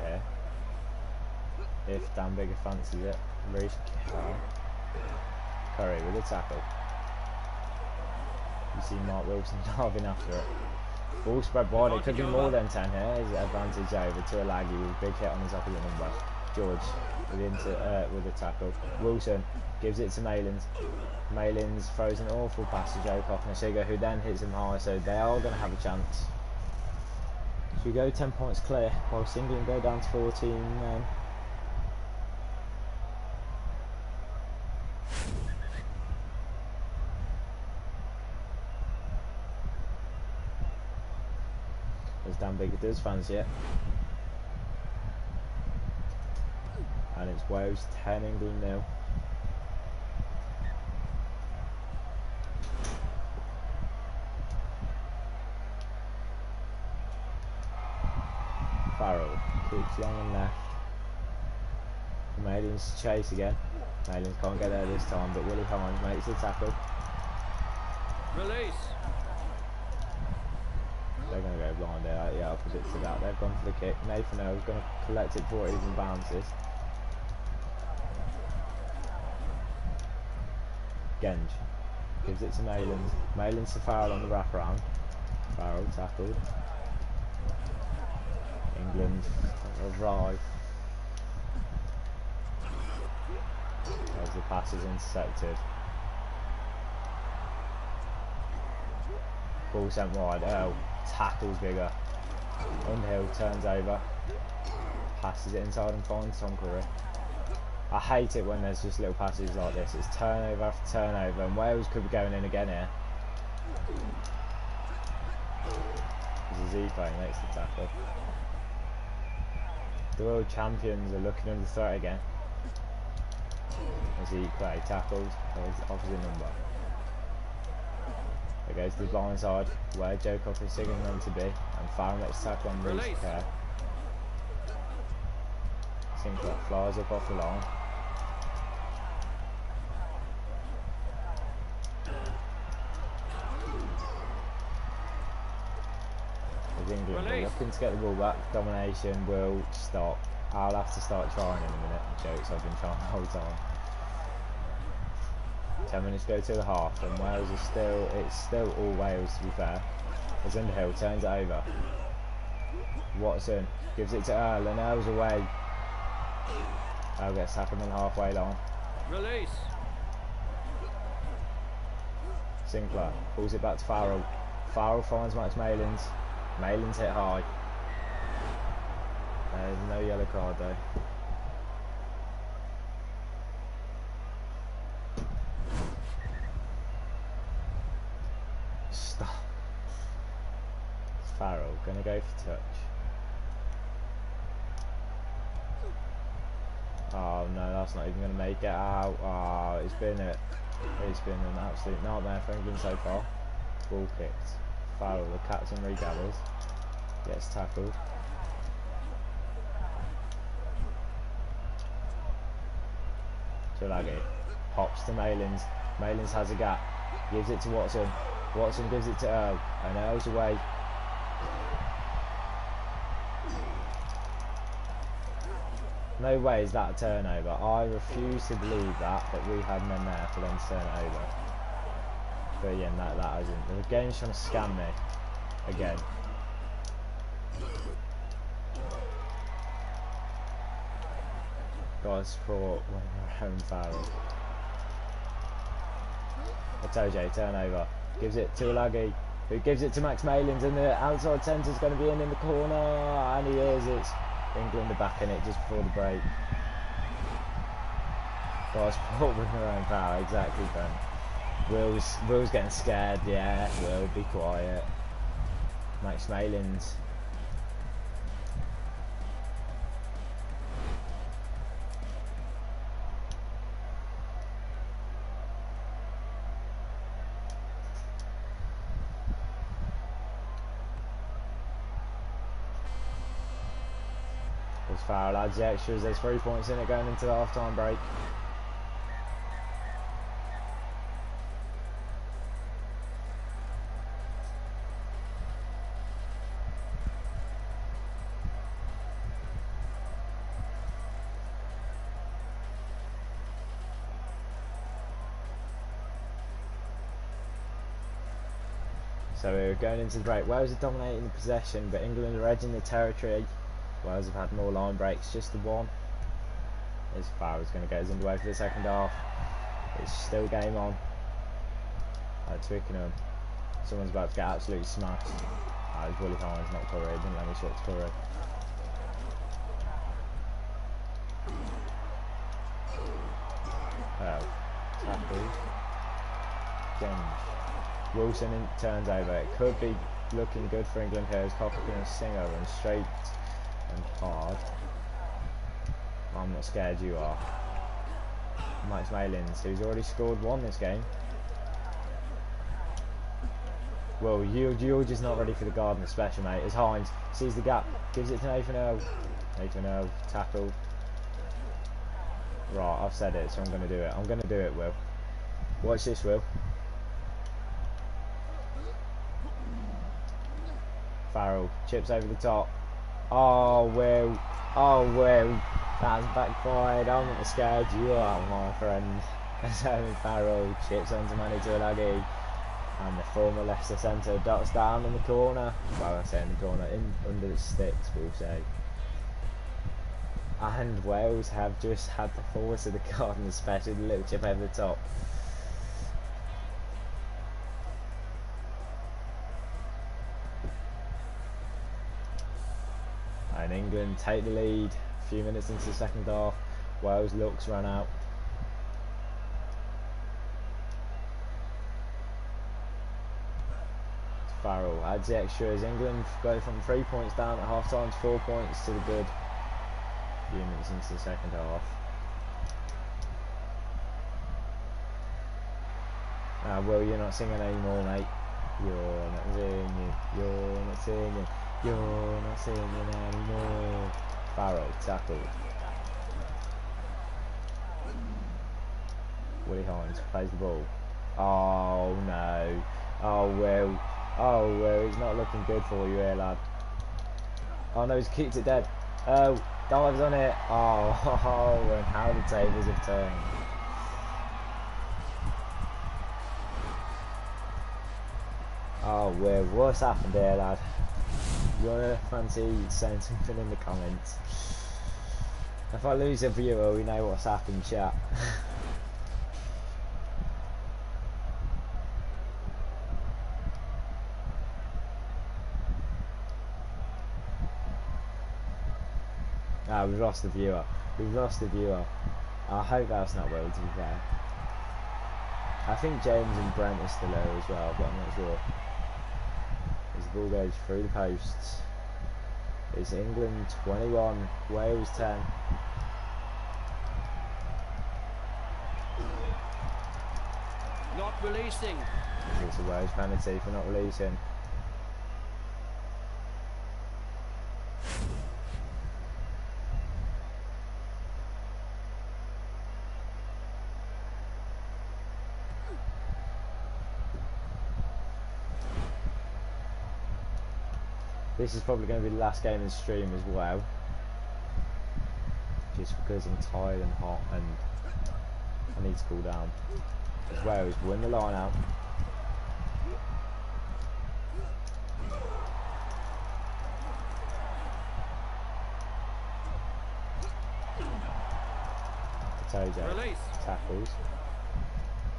here if Dan Bigger fancies it. Reece Curry with a tackle. You see Mark Wilson diving after it. Ball spread wide. It could be more than 10 here. His advantage over to Alagi with a big hit on his opposite number. George with a tackle. Wilson gives it to Malins. Malins throws an awful pass to Joe Cockney-Sigger, who then hits him high, so they are going to have a chance. So we go 10 points clear, whilst England go down to 14 men. As Dan Bigger does fancy it. And it's Wales 10, England 0. Farrell keeps long and left. Malins chase again. Malins can't get there this time, but Willie Hines makes the tackle. Release. They're going to go blind there, yeah, opposite to that. They've gone for the kick. Nathan Earl's going to collect it before it even bounces. Genge gives it to Malins. Malins to Farrell on the wraparound. Farrell tackled. England arrive. As the pass is intercepted. Ball sent wide. Oh, tackles Bigger. Underhill turns over. Passes it inside and finds Tom Curry. I hate it when there's just little passes like this. It's turnover after turnover, and Wales could be going in again here. Zico makes the tackle. The world champions are looking under threat again. Zico tackled. There's the opposite number. There goes to the blind side, where Joe Cocker is signaling them to be, and Farrell makes the tackle on Reece Kerr. Sinclair flies up off the line. England are looking to get the ball back. Domination will stop. I'll have to start trying in a minute. Jokes, I've been trying the whole time. 10 minutes go to the half, and Wales is still, it's still all Wales to be fair. As Underhill turns it over. Watson gives it to Earl, and Earl's away. Earl gets tackled on the halfway line. Release. Sinclair pulls it back to Farrell. Farrell finds Max Malins. Malins hit high. There's no yellow card though. Stop. Farrell gonna go for touch. Oh no, that's not even gonna make it out. Oh, it's been an absolute nightmare for England so far. Ball kicked. Farrell, the captain, regathers, gets tackled. Tulagi hops to Malins. Malins has a gap, gives it to Watson. Watson gives it to Earl, and Earl's away. No way is that a turnover. I refuse to believe that we had men there for them to turn it over. But yeah, that isn't. The game's trying to scam me again. Got support when we're home foul. Otoje turnover. Gives it to Ulagi, who gives it to Max Malins, and the outside centre's going to be in the corner, and he is. It's England are back in it just before the break. Got support with their own foul, exactly, Ben. Will's getting scared, yeah, Will, be quiet. Max Malins. There's foul, adds the extras, there's 3 points in it going into the half-time break. So we're going into the break. Wales are dominating the possession, but England are edging the territory. Wales have had more line breaks, just the one. As far as going to get us underway for the second half. It's still game on. At Twickenham. Someone's about to get absolutely smashed. It's Willie Hines, not Curry. Didn't let me shot to Curry. Oh, tackled. James. Wilson turns over. It could be looking good for England here as Cocker can sing over and straight and hard. I'm not scared, you are. Max Malins, who's already scored one this game. Well, you're just not ready for the Gardner special, mate. As Hines sees the gap, gives it to Nathan Earl. Nathan Earl tackled. Right, I've said it, so I'm going to do it. I'm going to do it, Will. Watch this, Will. Farrell chips over the top. Oh, Will. Oh, Will. That's backfired. I'm not scared. You are, my friend. Farrell chips onto Manny Tuilagi. And the former Leicester centre dots down in the corner. Well, I say in the corner, under the sticks, we'll say. And Wales have just had the force of the Garden, especially the little chip over the top. And England take the lead. A few minutes into the second half. Wales looks run out. Farrell adds the extra as England go from 3 points down at half time to 4 points to the good. Few minutes into the second half. Will, you're not singing anymore, mate. You're not singing. You're not singing. You're not singing anymore. Farrell tackled. Willie Hines plays the ball. Oh no. Oh Will. Oh Will, it's not looking good for you here, lad. Oh no, he's kicked it dead. Oh, dives on it. Oh, and how the tables have turned. Oh Will, what's happened here, lad? You wanna fancy saying something in the comments? If I lose a viewer, we know what's happened, chat. We've lost the viewer. We've lost the viewer. I hope that's not Will, to be fair. I think James and Brent are still there as well, but I'm not sure. As the ball goes through the posts. It's England 21, Wales 10. Not releasing. It's a Wales penalty for not releasing. This is probably going to be the last game in the stream as well. Just because I'm tired and hot and I need to cool down. As Wales win the line out. Tojo tackles.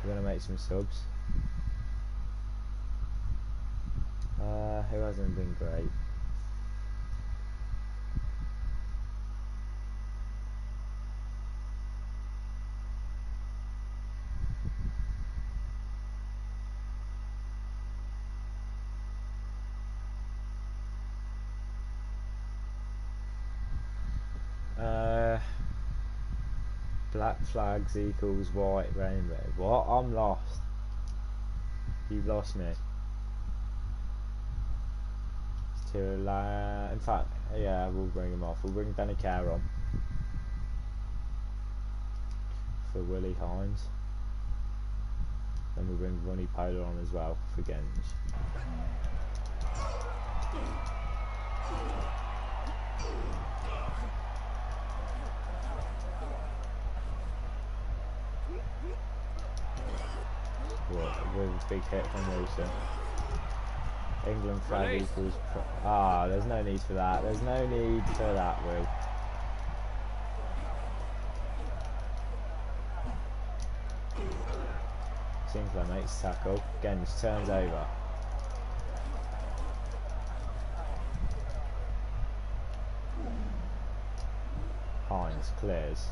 We're going to make some subs. Who hasn't been great? Black flags equals white rainbow. What? I'm lost. You've lost me. In fact, yeah, we'll bring him off. We'll bring Benny Kerr on for Willie Hines. Then we'll bring Ronnie Polar on as well for Genge. What? With a big hit from Wilson. England flag equals. There's no need for that. There's no need for that, Will. Sinclair makes tackle. Genge turns over. Hines clears.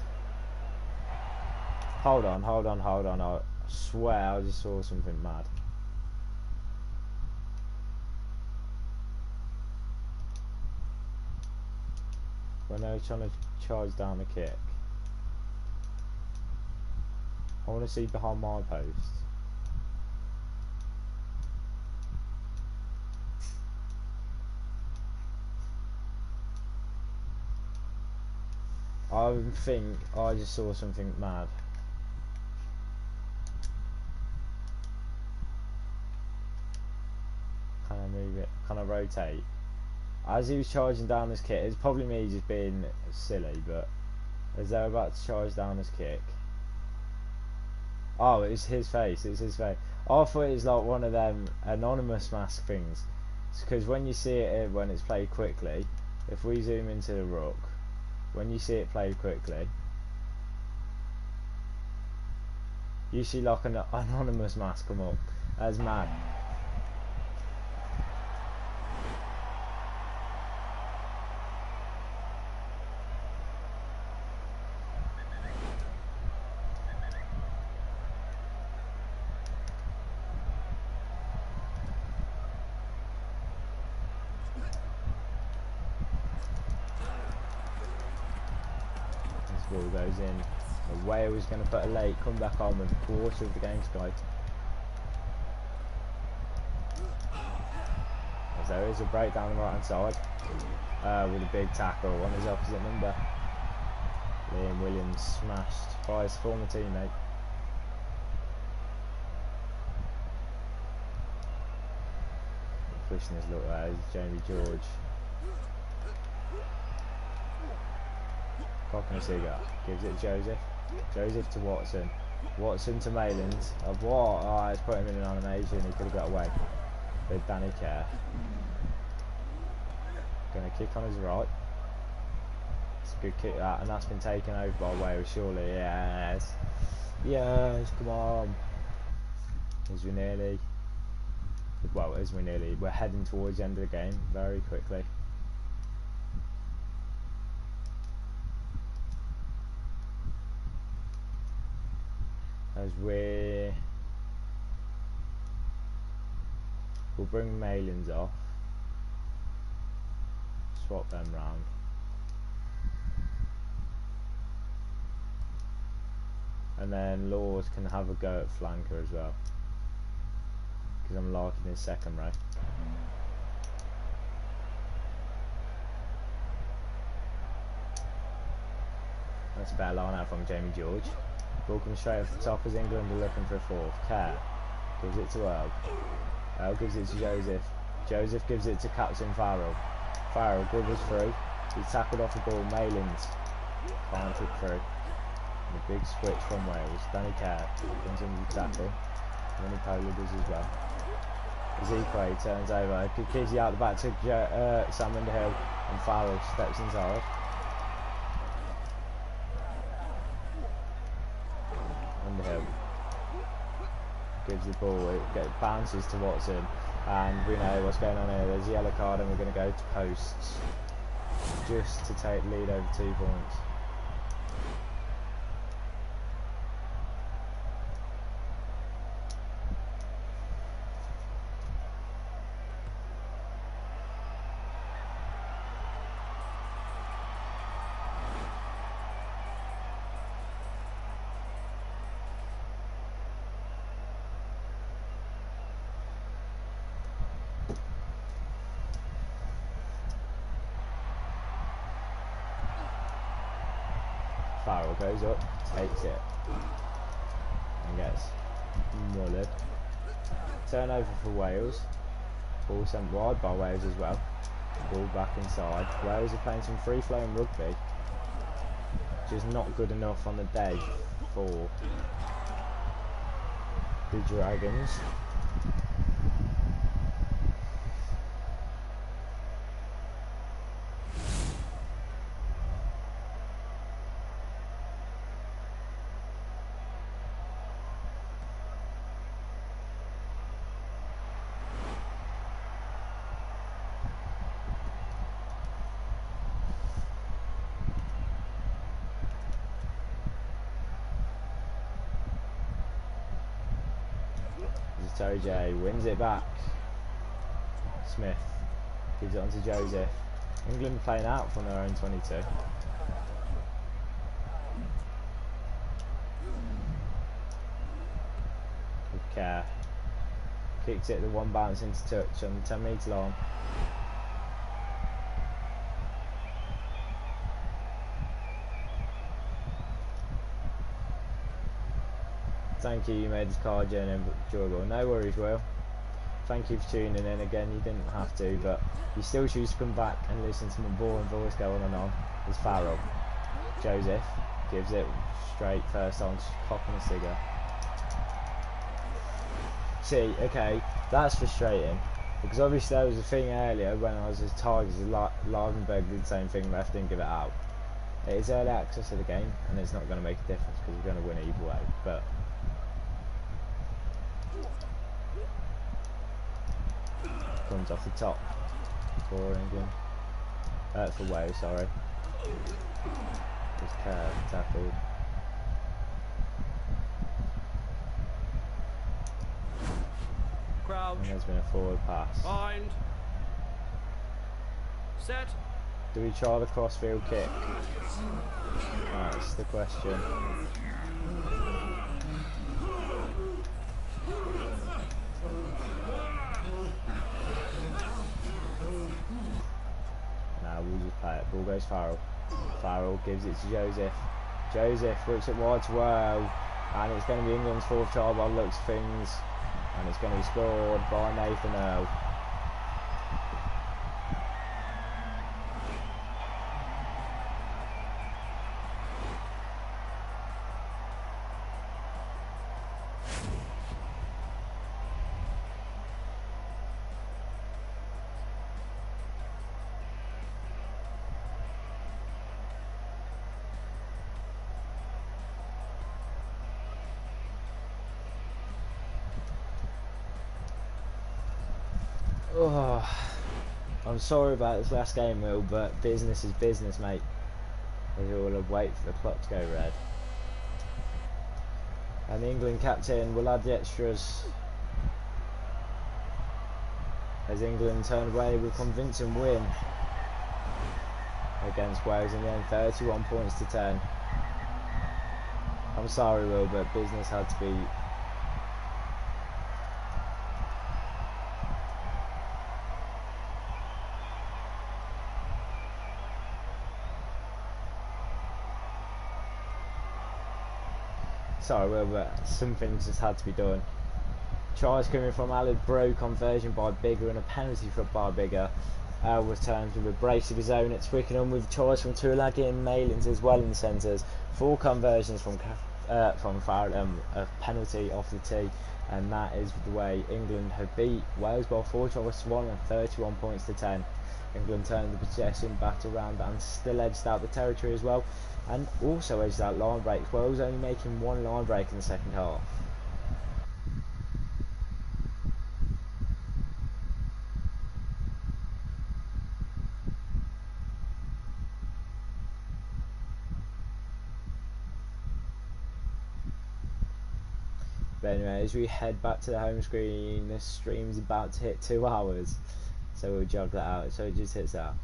Hold on. I swear I just saw something mad. When they were trying to charge down the kick. I want to see behind my post. I think I just saw something mad. Can I move it? Can I rotate? As he was charging down his kick, it's probably me just being silly, but as they're about to charge down his kick. Oh, it's his face, I thought it was like one of them anonymous mask things. Because when you see it when it's played quickly, if we zoom into the ruck, when you see it played quickly, you see like an anonymous mask come up. That's mad. ball goes in. The Wales going to put a late comeback on with a quarter of the game to go. As there is a break down the right hand side with a big tackle on his opposite number. Liam Williams smashed by his former teammate. Pushing his look there is Jamie George. Cockney-Sigger gives it to Joseph. Joseph to Watson. Watson to Maylands. What? Oh, it's put him in an animation. He could have got away. With Danny Kerr. Going to kick on his right. It's a good kick that, and that's been taken over by Wales, surely. Yes. Yes, come on. As we nearly. Well, as we nearly. We're heading towards the end of the game very quickly. As we'll bring Maylands off, swap them round, and then Laws can have a go at flanker as well, because I'm liking his second row. That's a better line out from Jamie George. Ball comes straight off the top as England are looking for a fourth. Kerr gives it to Earl. Earl gives it to Joseph. Joseph gives it to Captain Farrell. Farrell dribbles through. He's tackled off the ball. Maylands can't kick through. And a big switch from Wales. Danny Kerr comes in with the tackle. Winnie Polar does as well. Ezekwe turns over. Gives it out the back to Sam Underhill. And Farrell steps inside. Underhill gives the ball, it bounces to Watson, and we know what's going on here. There's a yellow card and we're going to go to posts just to take the lead over 2 points. Farrell goes up, takes it, and gets mullered. Turnover for Wales. Ball sent wide by Wales as well. Ball back inside. Wales are playing some free-flowing rugby, which is not good enough on the day for the Dragons. OJ wins it back. Smith gives it on to Joseph. England playing out from their own 22. With Kerr. Kicks it the one bounce into touch on the 10-metre line. Thank you, you made this card journey enjoyable. No worries, Will. Thank you for tuning in again. You didn't have to, but you still choose to come back and listen to my boring voice go on and on. It's Farrell. Joseph gives it straight first on Cockney-Sigger. See, okay, that's frustrating, because obviously there was a thing earlier when I was as Tigers, Lagenberg did the same thing, ref didn't give it out. It is early access to the game, and it's not going to make a difference because we're going to win either way, but comes off the top for England, for Wales, sorry. It's Kerr tackled. Crouch. And there's been a forward pass. Bind. Set. Do we try the crossfield kick? That's the question. Now we'll just play it. Ball goes Farrell. Farrell gives it to Joseph. Joseph whips it wide to well, and it's going to be England's fourth try by the looks of things, and it's going to be scored by Nathan Earl. Oh, I'm sorry about this last game, Will, but business is business, mate. We will wait for the clock to go red. And the England captain will add the extras as England turn away with convincing win against Wales in the end, 31 points to 10. I'm sorry, Will, but business had to be. Sorry, Will, but something just had to be done. Tries coming from Alid Bro, conversion by Bigger and a penalty by Bigger. Returns with a brace of his own at Twickenham with tries from Tuilagi and Malins as well in the centres. 4 conversions from Farrell, a penalty off the tee, and that is the way England have beat Wales by 4 tries to 1 and 31 points to 10. England turned the possession battle around and still edged out the territory as well, and also edged out line breaks. Wales only making 1 line break in the second half. But anyway, as we head back to the home screen, the stream's about to hit 2 hours, so we'll jog that out, so it just hits that.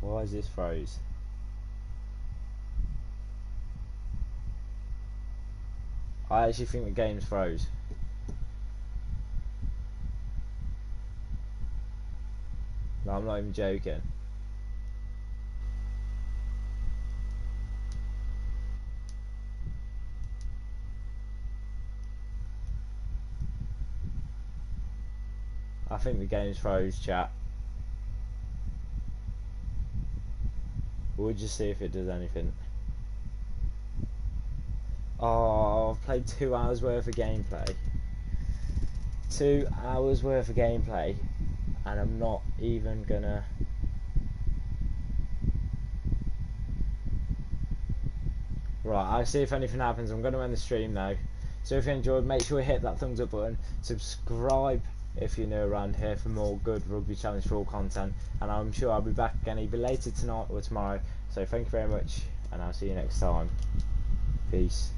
Why is this froze? I actually think the game's froze. No, I'm not even joking. I think the game's froze, chat. We'll just see if it does anything. Oh, I've played 2 hours worth of gameplay. 2 hours worth of gameplay, and I'm not even gonna. Right, I'll see if anything happens. I'm gonna end the stream now. So if you enjoyed, make sure you hit that thumbs up button. Subscribe if you're new around here for more good Rugby Challenge for all content. And I'm sure I'll be back again either later tonight or tomorrow. So thank you very much, and I'll see you next time. Peace.